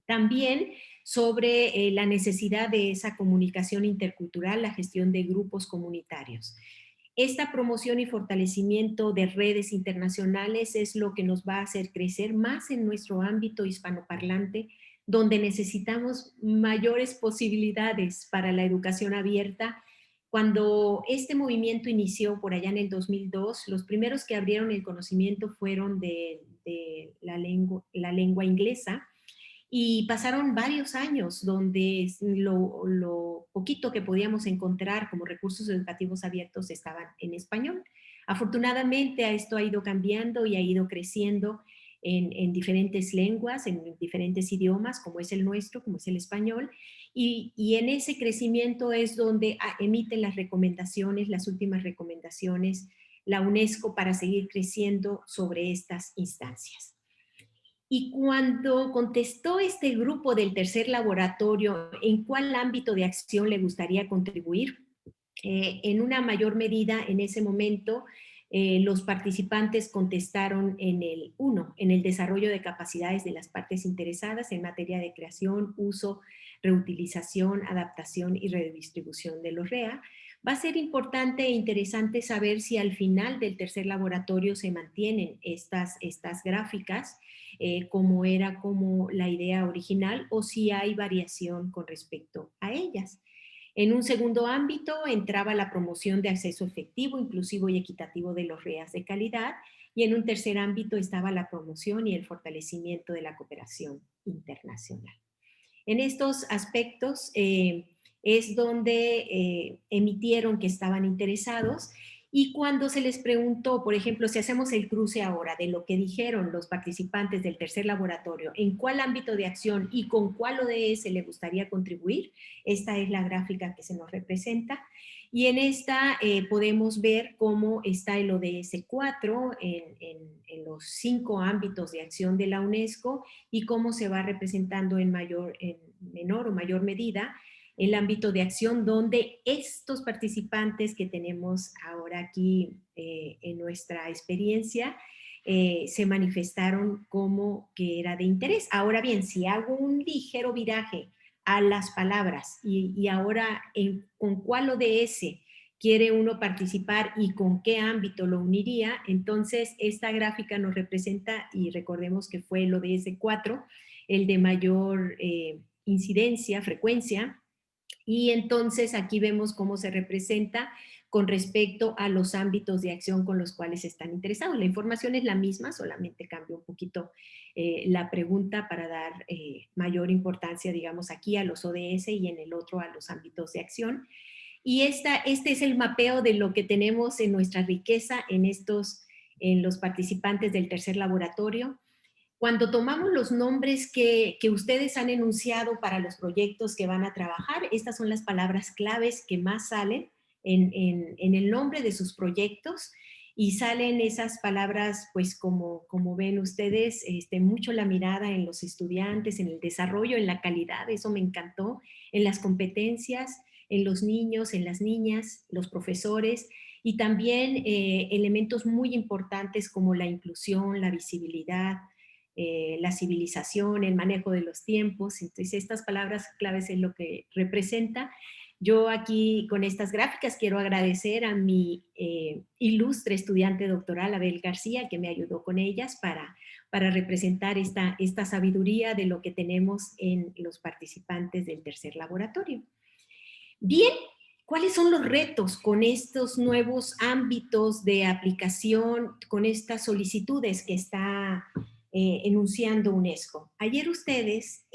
También sobre la necesidad de esa comunicación intercultural, la gestión de grupos comunitarios. Esta promoción y fortalecimiento de redes internacionales es lo que nos va a hacer crecer más en nuestro ámbito hispanoparlante, donde necesitamos mayores posibilidades para la educación abierta. Cuando este movimiento inició por allá en el 2002, los primeros que abrieron el conocimiento fueron de la lengua inglesa, y pasaron varios años donde lo poquito que podíamos encontrar como recursos educativos abiertos estaban en español. Afortunadamente esto ha ido cambiando y ha ido creciendo en diferentes lenguas, en diferentes idiomas, como es el nuestro, como es el español, y en ese crecimiento es donde emiten las recomendaciones, las últimas recomendaciones, la UNESCO para seguir creciendo sobre estas instancias. Y cuando contestó este grupo del tercer laboratorio en cuál ámbito de acción le gustaría contribuir, en una mayor medida en ese momento los participantes contestaron en el 1, en el desarrollo de capacidades de las partes interesadas en materia de creación, uso, reutilización, adaptación y redistribución de los REA. Va a ser importante e interesante saber si al final del tercer laboratorio se mantienen estas gráficas como era como la idea original o si hay variación con respecto a ellas. En un segundo ámbito entraba la promoción de acceso efectivo, inclusivo y equitativo de los REAs de calidad, y en un tercer ámbito estaba la promoción y el fortalecimiento de la cooperación internacional. En estos aspectos es donde emitieron que estaban interesados, y cuando se les preguntó, por ejemplo, si hacemos el cruce ahora de lo que dijeron los participantes del tercer laboratorio, en cuál ámbito de acción y con cuál ODS le gustaría contribuir, esta es la gráfica que se nos representa, y en esta podemos ver cómo está el ODS 4 en los 5 ámbitos de acción de la UNESCO y cómo se va representando en menor o mayor medida el ámbito de acción donde estos participantes que tenemos ahora aquí en nuestra experiencia se manifestaron como que era de interés. Ahora bien, si hago un ligero viraje a las palabras y ahora con cuál ODS quiere uno participar y con qué ámbito lo uniría, entonces esta gráfica nos representa, y recordemos que fue el ODS 4, el de mayor incidencia, frecuencia, y entonces aquí vemos cómo se representa con respecto a los ámbitos de acción con los cuales están interesados. La información es la misma, solamente cambia un poquito la pregunta para dar mayor importancia, digamos, aquí a los ODS y en el otro a los ámbitos de acción. Y este es el mapeo de lo que tenemos en nuestra riqueza en estos en los participantes del tercer laboratorio. Cuando tomamos los nombres que ustedes han enunciado para los proyectos que van a trabajar, estas son las palabras claves que más salen en el nombre de sus proyectos, y salen esas palabras, pues como ven ustedes, mucho la mirada en los estudiantes, en el desarrollo, en la calidad, eso me encantó, en las competencias, en los niños, en las niñas, los profesores, y también elementos muy importantes como la inclusión, la visibilidad, la civilización, el manejo de los tiempos. Entonces, estas palabras claves es lo que representa. Yo aquí con estas gráficas quiero agradecer a mi ilustre estudiante doctoral, Abel García, que me ayudó con ellas para representar esta sabiduría de lo que tenemos en los participantes del tercer laboratorio. Bien, ¿cuáles son los retos con estos nuevos ámbitos de aplicación, con estas solicitudes que está enunciando UNESCO? Ayer ustedes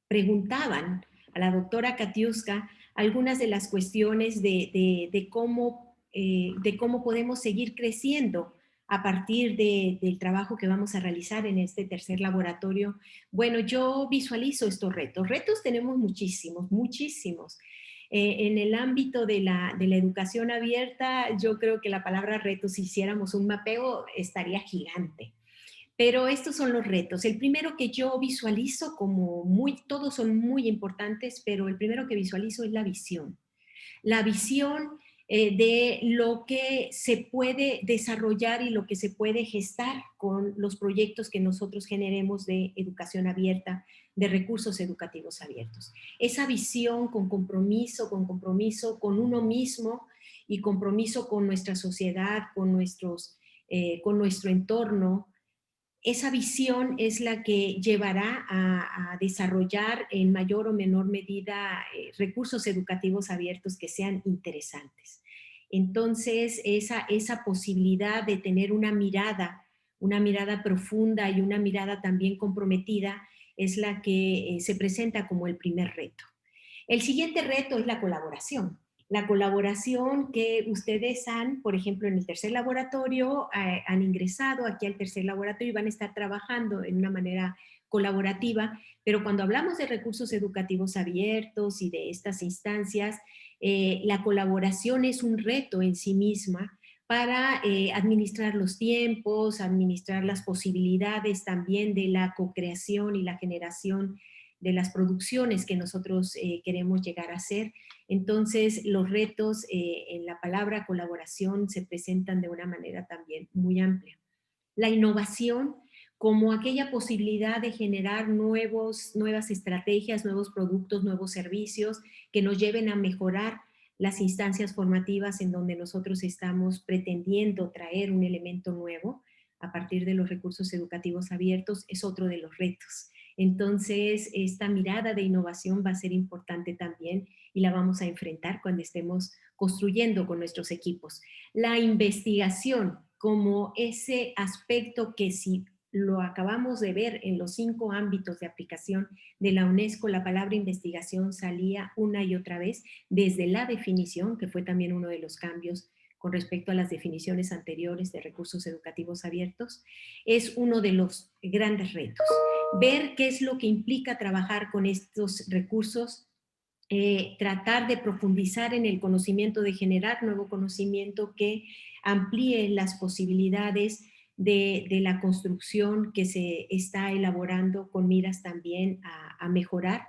preguntaban a la doctora Katiuska algunas de las cuestiones de cómo podemos seguir creciendo a partir del trabajo que vamos a realizar en este tercer laboratorio. Bueno, yo visualizo estos retos. Retos tenemos muchísimos, muchísimos. En el ámbito de la educación abierta, yo creo que la palabra retos, si hiciéramos un mapeo, estaría gigante. Pero estos son los retos. El primero que yo visualizo todos son muy importantes, pero el primero que visualizo es la visión. La visión de lo que se puede desarrollar y lo que se puede gestar con los proyectos que nosotros generemos de educación abierta, de recursos educativos abiertos. Esa visión con compromiso con uno mismo y compromiso con nuestra sociedad, con nuestro entorno. Esa visión es la que llevará a desarrollar en mayor o menor medida recursos educativos abiertos que sean interesantes. Entonces, esa posibilidad de tener una mirada profunda y una mirada también comprometida es la que se presenta como el primer reto. El siguiente reto es la colaboración. La colaboración que ustedes por ejemplo, en el tercer laboratorio, han ingresado aquí al tercer laboratorio y van a estar trabajando en una manera colaborativa, pero cuando hablamos de recursos educativos abiertos y de estas instancias, la colaboración es un reto en sí misma para administrar los tiempos, administrar las posibilidades también de la co-creación y la generación de las producciones que nosotros queremos llegar a hacer. Entonces, los retos en la palabra colaboración se presentan de una manera también muy amplia. La innovación como aquella posibilidad de generar nuevas estrategias, nuevos productos, nuevos servicios que nos lleven a mejorar las instancias formativas en donde nosotros estamos pretendiendo traer un elemento nuevo a partir de los recursos educativos abiertos, es otro de los retos. Entonces, esta mirada de innovación va a ser importante también y la vamos a enfrentar cuando estemos construyendo con nuestros equipos. La investigación como ese aspecto que si lo acabamos de ver en los 5 ámbitos de aplicación de la UNESCO, la palabra investigación salía una y otra vez desde la definición, que fue también uno de los cambios con respecto a las definiciones anteriores de recursos educativos abiertos, es uno de los grandes retos. Ver qué es lo que implica trabajar con estos recursos, tratar de profundizar en el conocimiento, de generar nuevo conocimiento que amplíe las posibilidades de la construcción que se está elaborando con miras también a mejorar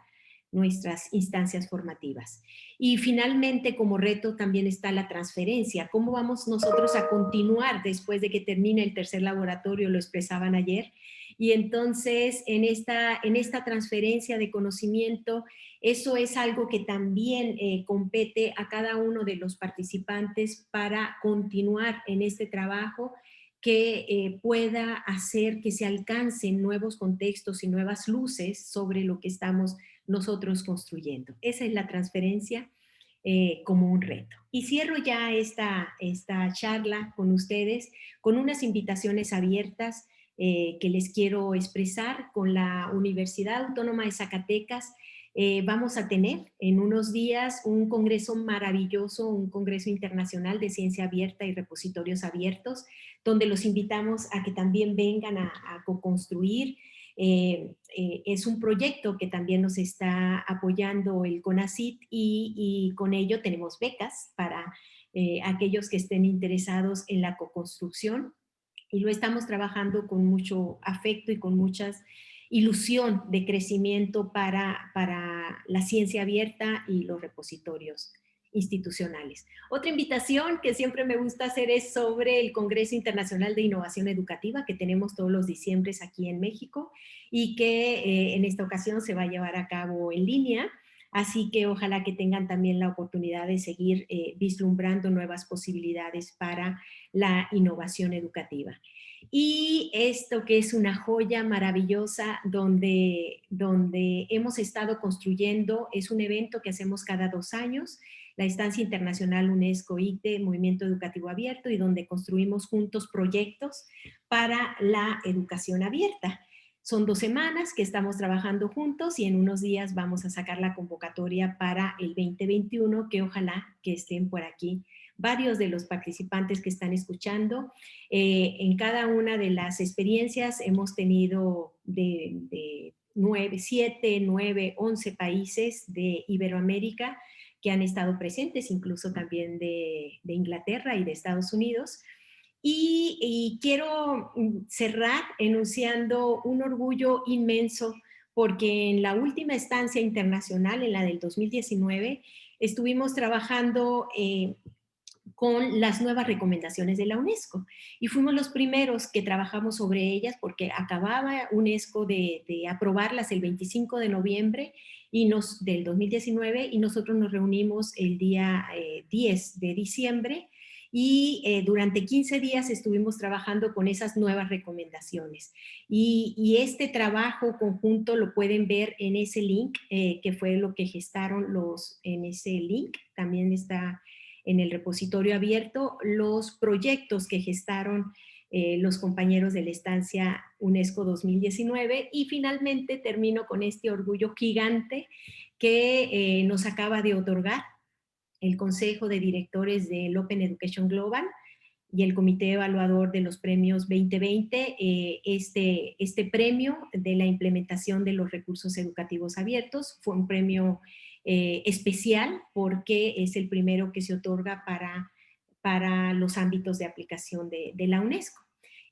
nuestras instancias formativas. Y finalmente, como reto también está la transferencia. ¿Cómo vamos nosotros a continuar después de que termine el tercer laboratorio? Lo expresaban ayer. Y entonces, en esta transferencia de conocimiento, eso es algo que también compete a cada uno de los participantes para continuar en este trabajo que pueda hacer que se alcancen nuevos contextos y nuevas luces sobre lo que estamos nosotros construyendo. Esa es la transferencia como un reto. Y cierro ya esta charla con ustedes con unas invitaciones abiertas que les quiero expresar con la Universidad Autónoma de Zacatecas. Vamos a tener en unos días un congreso maravilloso, un congreso internacional de ciencia abierta y repositorios abiertos, donde los invitamos a que también vengan a co-construir. Es un proyecto que también nos está apoyando el CONACYT y con ello tenemos becas para aquellos que estén interesados en la co-construcción, y lo estamos trabajando con mucho afecto y con mucha ilusión de crecimiento para la ciencia abierta y los repositorios institucionales. Otra invitación que siempre me gusta hacer es sobre el Congreso Internacional de Innovación Educativa que tenemos todos los diciembres aquí en México y que en esta ocasión se va a llevar a cabo en línea. Así que ojalá que tengan también la oportunidad de seguir vislumbrando nuevas posibilidades para la innovación educativa. Y esto que es una joya maravillosa donde hemos estado construyendo, es un evento que hacemos cada 2 años, la Estancia Internacional UNESCO-ICTE, Movimiento Educativo Abierto, y donde construimos juntos proyectos para la educación abierta. Son 2 semanas que estamos trabajando juntos y en unos días vamos a sacar la convocatoria para el 2021, que ojalá que estén por aquí varios de los participantes que están escuchando. En cada una de las experiencias hemos tenido de 7, 9, 11 países de Iberoamérica que han estado presentes, incluso también de Inglaterra y de Estados Unidos. Y quiero cerrar enunciando un orgullo inmenso porque en la última estancia internacional, en la del 2019, estuvimos trabajando con las nuevas recomendaciones de la UNESCO. Y fuimos los primeros que trabajamos sobre ellas porque acababa UNESCO de aprobarlas el 25 de noviembre del 2019 y nosotros nos reunimos el día 10 de diciembre y durante 15 días estuvimos trabajando con esas nuevas recomendaciones. Y este trabajo conjunto lo pueden ver en ese link, que fue lo que gestaron en ese link. También está en el repositorio abierto los proyectos que gestaron los compañeros de la estancia UNESCO 2019. Y finalmente termino con este orgullo gigante que nos acaba de otorgar el Consejo de Directores del Open Education Global y el Comité Evaluador de los Premios 2020, este premio de la implementación de los recursos educativos abiertos. Fue un premio especial porque es el primero que se otorga para los ámbitos de aplicación de la UNESCO.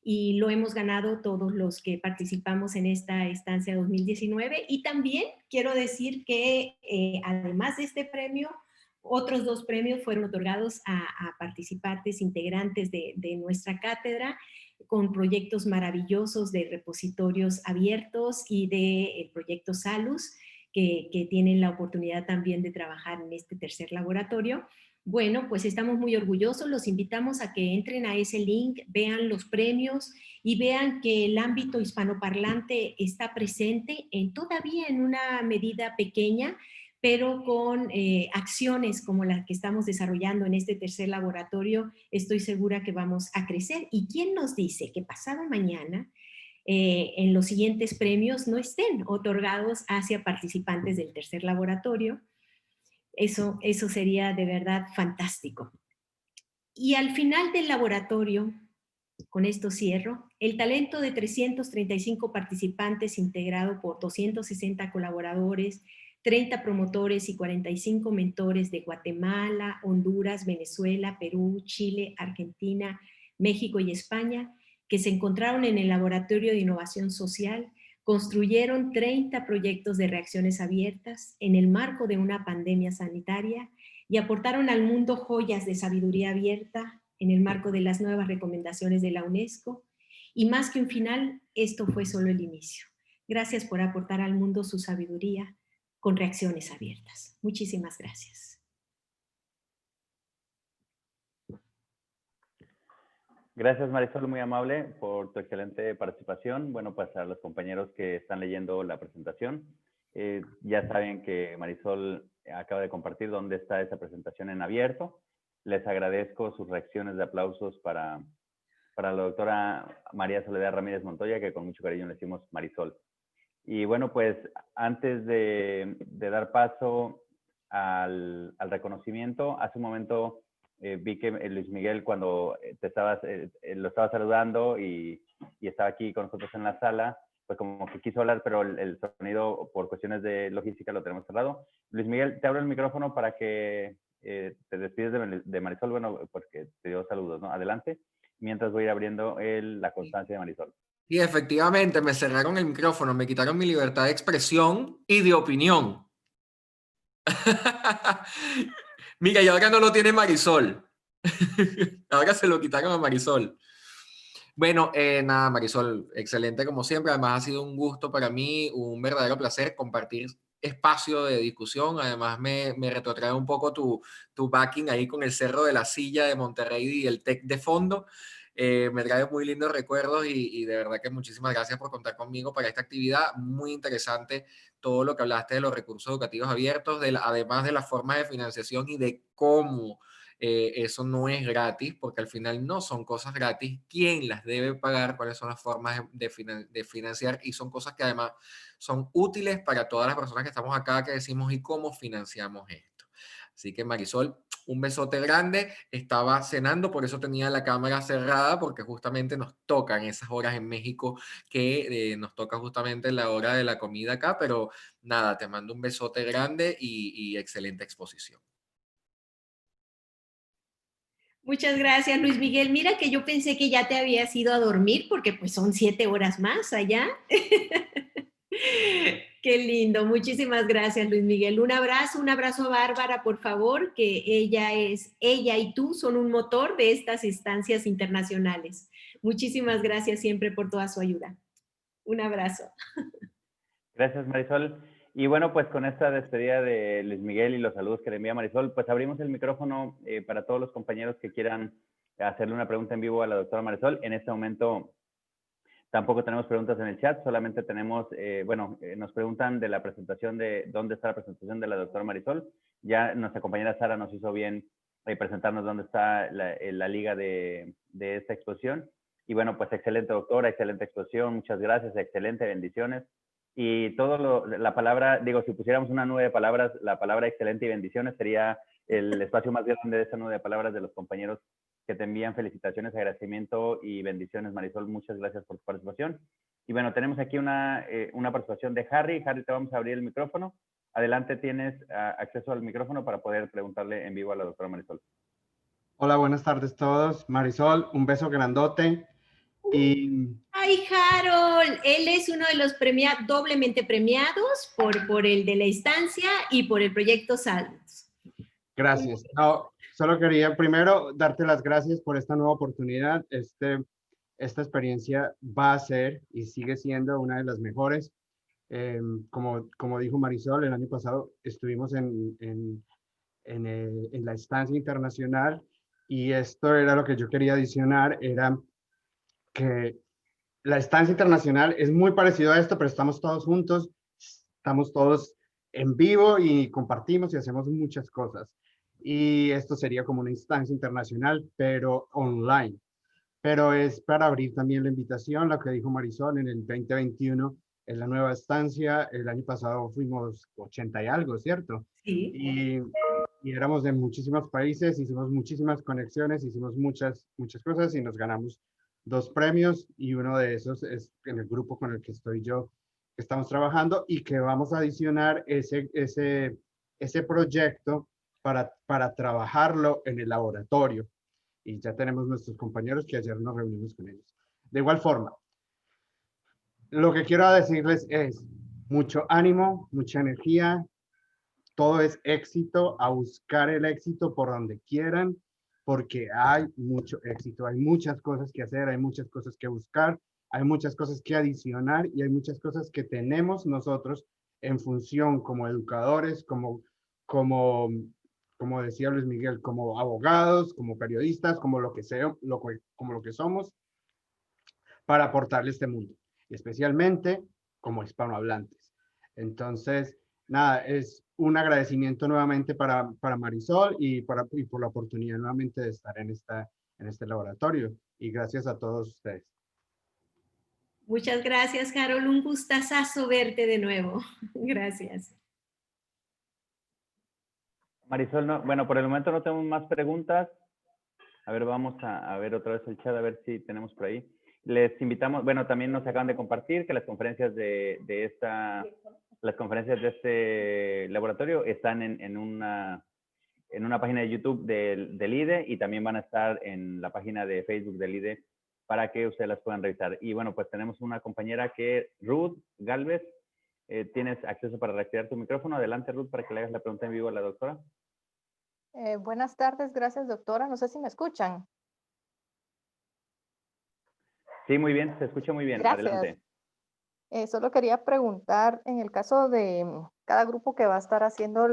Y lo hemos ganado todos los que participamos en esta estancia 2019. Y también quiero decir que además de este premio, otros 2 premios fueron otorgados a participantes integrantes de nuestra cátedra con proyectos maravillosos de repositorios abiertos y del proyecto Salus, que tienen la oportunidad también de trabajar en este tercer laboratorio. Bueno, pues estamos muy orgullosos, los invitamos a que entren a ese link, vean los premios y vean que el ámbito hispanoparlante está presente todavía en una medida pequeña, pero con acciones como las que estamos desarrollando en este tercer laboratorio, estoy segura que vamos a crecer. ¿Y quién nos dice que pasado mañana en los siguientes premios no estén otorgados hacia participantes del tercer laboratorio? Eso sería de verdad fantástico. Y al final del laboratorio, con esto cierro, el talento de 335 participantes integrado por 260 colaboradores, 30 promotores y 45 mentores de Guatemala, Honduras, Venezuela, Perú, Chile, Argentina, México y España, que se encontraron en el Laboratorio de Innovación Social, construyeron 30 proyectos de reacciones abiertas en el marco de una pandemia sanitaria y aportaron al mundo joyas de sabiduría abierta en el marco de las nuevas recomendaciones de la UNESCO. Y más que un final, esto fue solo el inicio. Gracias por aportar al mundo su sabiduría con reacciones abiertas. Muchísimas gracias. Gracias, Marisol, muy amable por tu excelente participación. Bueno, pues a los compañeros que están leyendo la presentación, ya saben que Marisol acaba de compartir dónde está esa presentación en abierto. Les agradezco sus reacciones de aplausos para la doctora María Soledad Ramírez Montoya, que con mucho cariño le decimos Marisol. Y bueno, pues antes de dar paso al reconocimiento, hace un momento vi que Luis Miguel, cuando lo estaba saludando y estaba aquí con nosotros en la sala, pues como que quiso hablar, pero el sonido por cuestiones de logística lo tenemos cerrado. Luis Miguel, te abro el micrófono para que te despides de Marisol, bueno, porque te dio saludos, ¿no? Adelante, mientras voy a ir abriendo la constancia de Marisol. Y efectivamente me cerraron el micrófono, me quitaron mi libertad de expresión y de opinión. Mira, y ahora no lo tiene Marisol. Ahora se lo quitaron a Marisol. Bueno, nada, Marisol, excelente como siempre. Además, ha sido un gusto para mí, un verdadero placer compartir espacio de discusión. Además, me retrotrae un poco tu backing ahí con el Cerro de la Silla de Monterrey y el TEC de fondo. Me trae muy lindos recuerdos y de verdad que muchísimas gracias por contar conmigo para esta actividad. Muy interesante todo lo que hablaste de los recursos educativos abiertos, además de las formas de financiación y de cómo eso no es gratis, porque al final no son cosas gratis. ¿Quién las debe pagar? ¿Cuáles son las formas de financiar? Y son cosas que además son útiles para todas las personas que estamos acá, que decimos, ¿y cómo financiamos esto? Así que Marisol, un besote grande. Estaba cenando, por eso tenía la cámara cerrada, porque justamente nos tocan esas horas en México que nos toca justamente la hora de la comida acá, pero nada, te mando un besote grande y excelente exposición. Muchas gracias, Luis Miguel. Mira que yo pensé que ya te habías ido a dormir porque pues son 7 horas más allá. Qué lindo. Muchísimas gracias, Luis Miguel. Un abrazo a Bárbara, por favor, que ella y tú son un motor de estas instancias internacionales. Muchísimas gracias siempre por toda su ayuda. Un abrazo. Gracias, Marisol. Y bueno, pues con esta despedida de Luis Miguel y los saludos que le envía Marisol, pues abrimos el micrófono para todos los compañeros que quieran hacerle una pregunta en vivo a la doctora Marisol. En este momento tampoco tenemos preguntas en el chat, solamente tenemos, nos preguntan de la presentación de dónde está la presentación de la doctora Marisol. Ya nuestra compañera Sara nos hizo bien presentarnos dónde está la liga de esta exposición. Y bueno, pues excelente doctora, excelente exposición, muchas gracias, excelente, bendiciones. Y la palabra, digo, si pusiéramos una nube de palabras, la palabra excelente y bendiciones sería el espacio más grande de esa nube de palabras de los compañeros que te envían felicitaciones, agradecimiento y bendiciones, Marisol. Muchas gracias por tu participación. Y bueno, tenemos aquí una participación de Harry. Harry, te vamos a abrir el micrófono. Adelante, tienes acceso al micrófono para poder preguntarle en vivo a la doctora Marisol. Hola, buenas tardes a todos. Marisol, un beso grandote. ¡Ay, Harold! Él es uno de los doblemente premiados por el de la estancia y por el proyecto Saltos. Gracias. No, solo quería primero darte las gracias por esta nueva oportunidad. Esta experiencia va a ser y sigue siendo una de las mejores. Como dijo Marisol, el año pasado estuvimos en la estancia internacional y esto era lo que yo quería adicionar, era que la estancia internacional es muy parecido a esto, pero estamos todos juntos, estamos todos en vivo y compartimos y hacemos muchas cosas. Y esto sería como una instancia internacional, pero online. Pero es para abrir también la invitación, lo que dijo Marisol, en el 2021 es la nueva estancia. El año pasado fuimos 80 y algo, ¿cierto? Sí. Y éramos de muchísimos países, hicimos muchísimas conexiones, hicimos muchas cosas y nos ganamos 2 premios y uno de esos es en el grupo con el que estoy yo, que estamos trabajando y que vamos a adicionar ese proyecto para trabajarlo en el laboratorio. Y ya tenemos nuestros compañeros que ayer nos reunimos con ellos. De igual forma, lo que quiero decirles es mucho ánimo, mucha energía, todo es éxito, a buscar el éxito por donde quieran, porque hay mucho éxito, hay muchas cosas que hacer, hay muchas cosas que buscar, hay muchas cosas que adicionar y hay muchas cosas que tenemos nosotros en función como educadores, como decía Luis Miguel, como abogados, como periodistas, como lo que sea, como lo que somos, para aportarle este mundo, y especialmente como hispanohablantes. Entonces, nada, es un agradecimiento nuevamente para Marisol y por la oportunidad nuevamente de estar en este laboratorio. Y gracias a todos ustedes. Muchas gracias, Carol. Un gustazazo verte de nuevo. Gracias. Marisol, no, bueno, por el momento no tenemos más preguntas. A ver, vamos a ver otra vez el chat, a ver si tenemos por ahí. Les invitamos, bueno, también nos acaban de compartir que las conferencias de este laboratorio están en una página de YouTube del IDE y también van a estar en la página de Facebook del IDE para que ustedes las puedan revisar. Y bueno, pues tenemos una compañera que, Ruth Galvez, tienes acceso para reactivar tu micrófono. Adelante, Ruth, para que le hagas la pregunta en vivo a la doctora. Buenas tardes, gracias doctora. No sé si me escuchan. Sí, muy bien, se escucha muy bien. Gracias. Adelante. Solo quería preguntar, en el caso de cada grupo que va a estar haciendo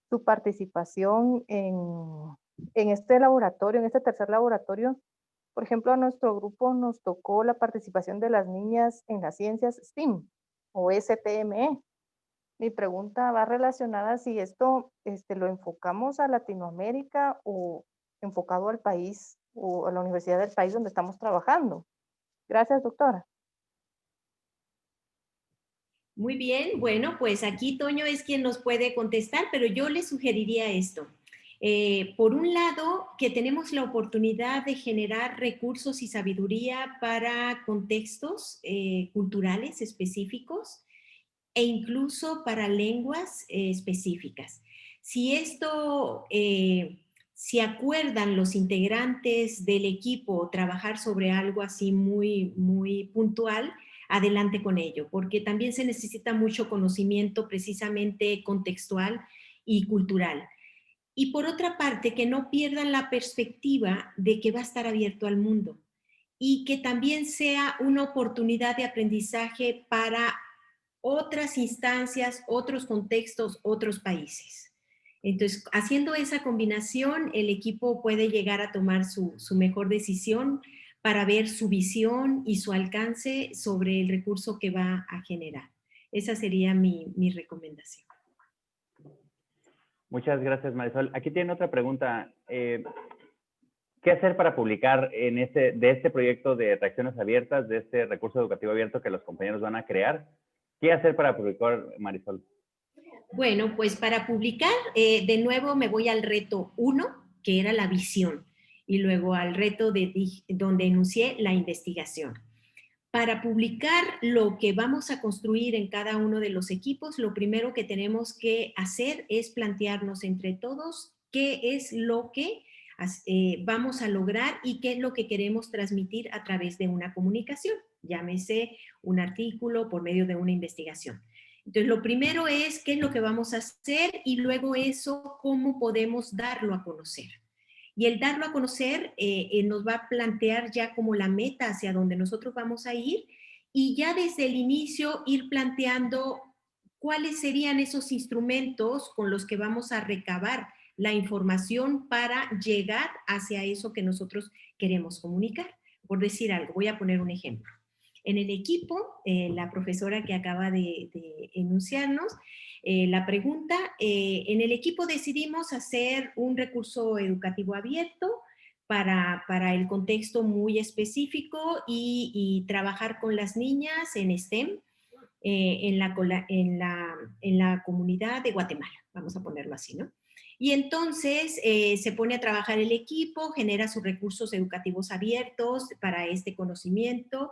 su participación en este laboratorio, en este tercer laboratorio, por ejemplo, a nuestro grupo nos tocó la participación de las niñas en las ciencias STEAM o STME. Mi pregunta va relacionada si esto lo enfocamos a Latinoamérica o enfocado al país o a la universidad del país donde estamos trabajando. Gracias, doctora. Muy bien, bueno, pues aquí Toño es quien nos puede contestar, pero yo le sugeriría esto. Por un lado, que tenemos la oportunidad de generar recursos y sabiduría para contextos culturales específicos e incluso para lenguas específicas. Si esto, si acuerdan los integrantes del equipo trabajar sobre algo así muy, muy puntual, adelante con ello, porque también se necesita mucho conocimiento precisamente contextual y cultural. Y por otra parte, que no pierdan la perspectiva de que va a estar abierto al mundo y que también sea una oportunidad de aprendizaje para otras instancias, otros contextos, otros países. Entonces, haciendo esa combinación, el equipo puede llegar a tomar su mejor decisión para ver su visión y su alcance sobre el recurso que va a generar. Esa sería mi recomendación. Muchas gracias, Marisol. Aquí tiene otra pregunta. ¿Qué hacer para publicar de este proyecto de reacciones abiertas, de este recurso educativo abierto que los compañeros van a crear? ¿Qué hacer para publicar, Marisol? Bueno, pues para publicar, de nuevo me voy al reto 1, que era la visión, y luego al reto donde enuncié la investigación. Para publicar lo que vamos a construir en cada uno de los equipos, lo primero que tenemos que hacer es plantearnos entre todos qué es lo que vamos a lograr y qué es lo que queremos transmitir a través de una comunicación, llámese un artículo por medio de una investigación. Entonces, lo primero es qué es lo que vamos a hacer y luego eso, cómo podemos darlo a conocer. Y el darlo a conocer nos va a plantear ya como la meta hacia donde nosotros vamos a ir y ya desde el inicio ir planteando cuáles serían esos instrumentos con los que vamos a recabar la información para llegar hacia eso que nosotros queremos comunicar. Por decir algo, voy a poner un ejemplo. En el equipo, la profesora que acaba de enunciarnos, la pregunta, en el equipo decidimos hacer un recurso educativo abierto para el contexto muy específico y trabajar con las niñas en STEM en la comunidad de Guatemala, vamos a ponerlo así, ¿no? Y entonces se pone a trabajar el equipo, genera sus recursos educativos abiertos para este conocimiento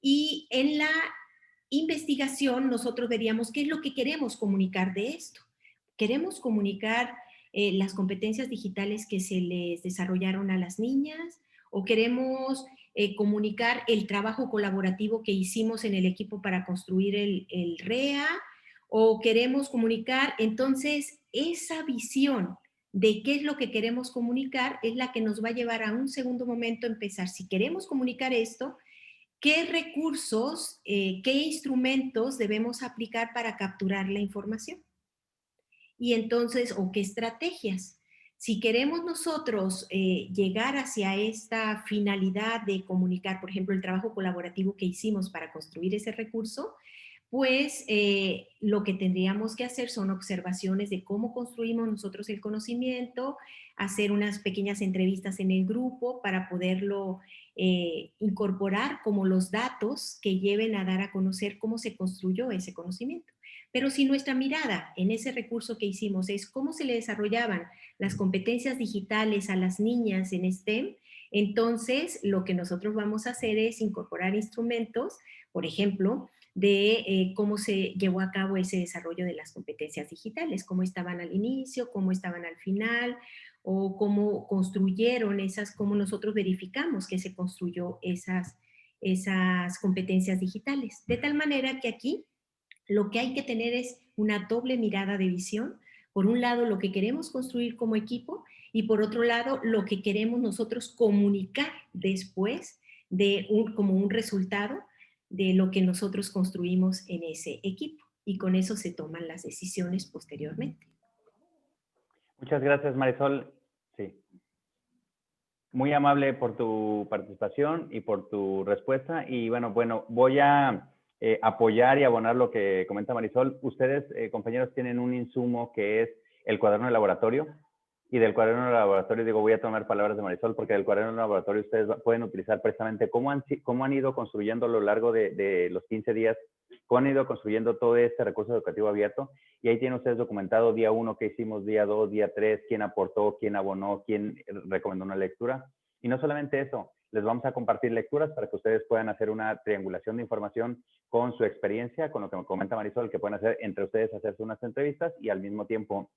y en la investigación nosotros veríamos qué es lo que queremos comunicar de esto. Queremos comunicar las competencias digitales que se les desarrollaron a las niñas o queremos comunicar el trabajo colaborativo que hicimos en el equipo para construir el REA o queremos comunicar, entonces esa visión de qué es lo que queremos comunicar es la que nos va a llevar a un segundo momento a empezar. Si queremos comunicar esto, ¿qué recursos, qué instrumentos debemos aplicar para capturar la información? Y entonces, ¿o qué estrategias? Si queremos nosotros llegar hacia esta finalidad de comunicar, por ejemplo, el trabajo colaborativo que hicimos para construir ese recurso, pues lo que tendríamos que hacer son observaciones de cómo construimos nosotros el conocimiento, hacer unas pequeñas entrevistas en el grupo para poderlo incorporar como los datos que lleven a dar a conocer cómo se construyó ese conocimiento. Pero si nuestra mirada en ese recurso que hicimos es cómo se le desarrollaban las competencias digitales a las niñas en STEM, entonces lo que nosotros vamos a hacer es incorporar instrumentos, por ejemplo, de cómo se llevó a cabo ese desarrollo de las competencias digitales, cómo estaban al inicio, cómo estaban al final, o cómo construyeron esas, cómo nosotros verificamos que se construyó esas competencias digitales. De tal manera que aquí lo que hay que tener es una doble mirada de visión. Por un lado, lo que queremos construir como equipo y por otro lado, lo que queremos nosotros comunicar después como un resultado de lo que nosotros construimos en ese equipo. Y con eso se toman las decisiones posteriormente. Muchas gracias, Marisol. Sí. Muy amable por tu participación y por tu respuesta. Y bueno, voy a apoyar y abonar lo que comenta Marisol. Ustedes, compañeros, tienen un insumo que es el cuaderno de laboratorio. Y del cuaderno de laboratorio, voy a tomar palabras de Marisol, porque del cuaderno de laboratorio ustedes pueden utilizar precisamente cómo han ido construyendo a lo largo de los 15 días, cómo han ido construyendo todo este recurso educativo abierto. Y ahí tienen ustedes documentado día 1 que hicimos, día 2, día 3, quién aportó, quién abonó, quién recomendó una lectura. Y no solamente eso, les vamos a compartir lecturas para que ustedes puedan hacer una triangulación de información con su experiencia, con lo que me comenta Marisol, que pueden hacer entre ustedes, hacerse unas entrevistas y al mismo tiempo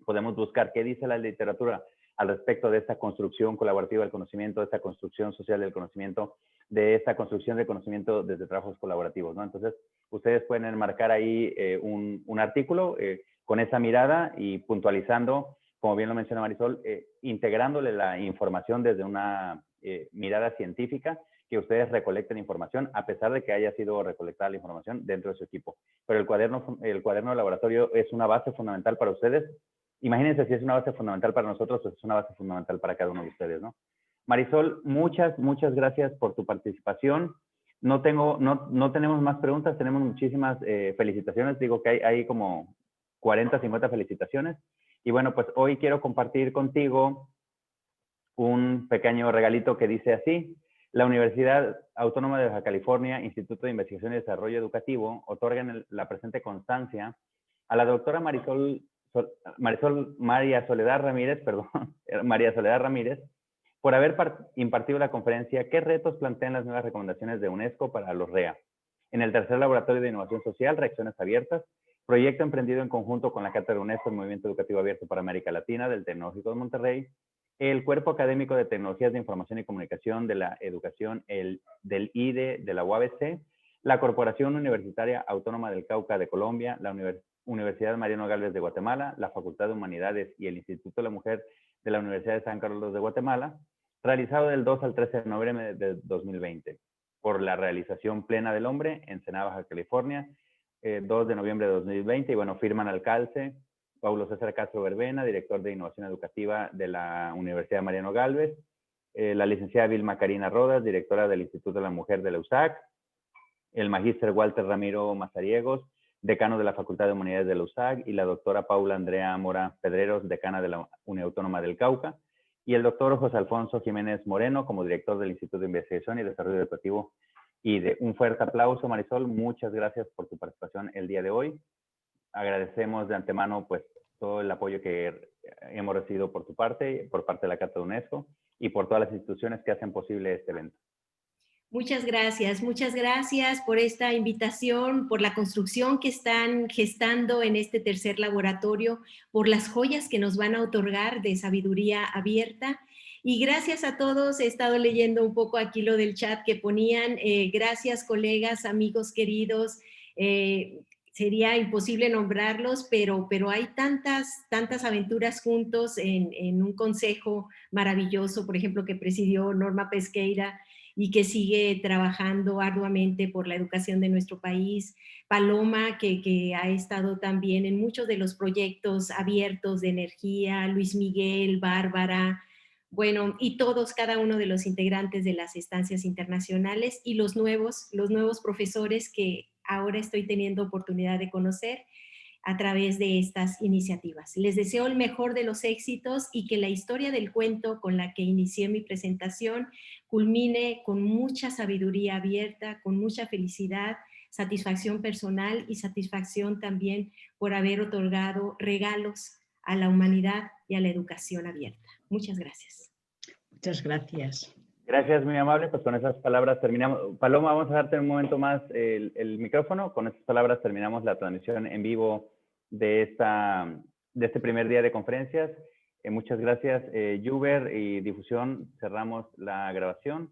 podemos buscar qué dice la literatura al respecto de esta construcción colaborativa del conocimiento, de esta construcción social del conocimiento, de esta construcción de conocimiento desde trabajos colaborativos, ¿no? Entonces, ustedes pueden enmarcar ahí un artículo con esa mirada y puntualizando, como bien lo menciona Marisol, integrándole la información desde una mirada científica, que ustedes recolecten información, a pesar de que haya sido recolectada la información dentro de su equipo. Pero el cuaderno de laboratorio es una base fundamental para ustedes. Imagínense si es una base fundamental para nosotros, pues es una base fundamental para cada uno de ustedes, ¿no? Marisol, muchas gracias por tu participación. No tenemos más preguntas, tenemos muchísimas felicitaciones. Digo que hay como 40, 50 felicitaciones. Y bueno, pues hoy quiero compartir contigo un pequeño regalito que dice así: la Universidad Autónoma de Baja California, Instituto de Investigación y Desarrollo Educativo, otorgan la presente constancia a la doctora María Soledad Ramírez, por haber impartido la conferencia ¿Qué retos plantean las nuevas recomendaciones de UNESCO para los REA? En el tercer laboratorio de innovación social, Reacciones Abiertas, proyecto emprendido en conjunto con la Cátedra UNESCO del Movimiento Educativo Abierto para América Latina del Tecnológico de Monterrey, el Cuerpo Académico de Tecnologías de Información y Comunicación de la Educación del IDE de la UABC, la Corporación Universitaria Autónoma del Cauca de Colombia, la Universidad Mariano Gálvez de Guatemala, la Facultad de Humanidades y el Instituto de la Mujer de la Universidad de San Carlos de Guatemala, realizado del 2 al 13 de noviembre de 2020, por la realización plena del hombre, Ensenada, Baja California, 2 de noviembre de 2020, y bueno, firman al calce Paulo César Castro Verbena, director de Innovación Educativa de la Universidad Mariano Gálvez, la licenciada Vilma Karina Rodas, directora del Instituto de la Mujer de la USAC, el magíster Walter Ramiro Mazariegos, decano de la Facultad de Humanidades de la USAC, y la doctora Paula Andrea Mora Pedreros, decana de la Universidad Autónoma del Cauca, y el doctor José Alfonso Jiménez Moreno como director del Instituto de Investigación y Desarrollo Educativo. Y un fuerte aplauso, Marisol, muchas gracias por tu participación el día de hoy. Agradecemos de antemano pues todo el apoyo que hemos recibido por tu parte, por parte de la Cátedra UNESCO y por todas las instituciones que hacen posible este evento. Muchas gracias por esta invitación, por la construcción que están gestando en este tercer laboratorio, por las joyas que nos van a otorgar de sabiduría abierta. Y gracias a todos, he estado leyendo un poco aquí lo del chat que ponían. Gracias, colegas, amigos queridos. Sería imposible nombrarlos, pero hay tantas aventuras juntos en un consejo maravilloso, por ejemplo, que presidió Norma Pesqueira, y que sigue trabajando arduamente por la educación de nuestro país. Paloma, que ha estado también en muchos de los proyectos abiertos de energía, Luis Miguel, Bárbara, bueno, y todos, cada uno de los integrantes de las estancias internacionales y los nuevos profesores que ahora estoy teniendo oportunidad de conocer. a través de estas iniciativas. Les deseo el mejor de los éxitos y que la historia del cuento con la que inicié mi presentación culmine con mucha sabiduría abierta, con mucha felicidad, satisfacción personal y satisfacción también por haber otorgado regalos a la humanidad y a la educación abierta. Muchas gracias. Muchas gracias. Gracias, muy amable. Pues con esas palabras terminamos. Paloma, vamos a darte un momento más el micrófono. Con estas palabras terminamos la transmisión en vivo de este primer día de conferencias. Muchas gracias, Yuber y difusión. Cerramos la grabación.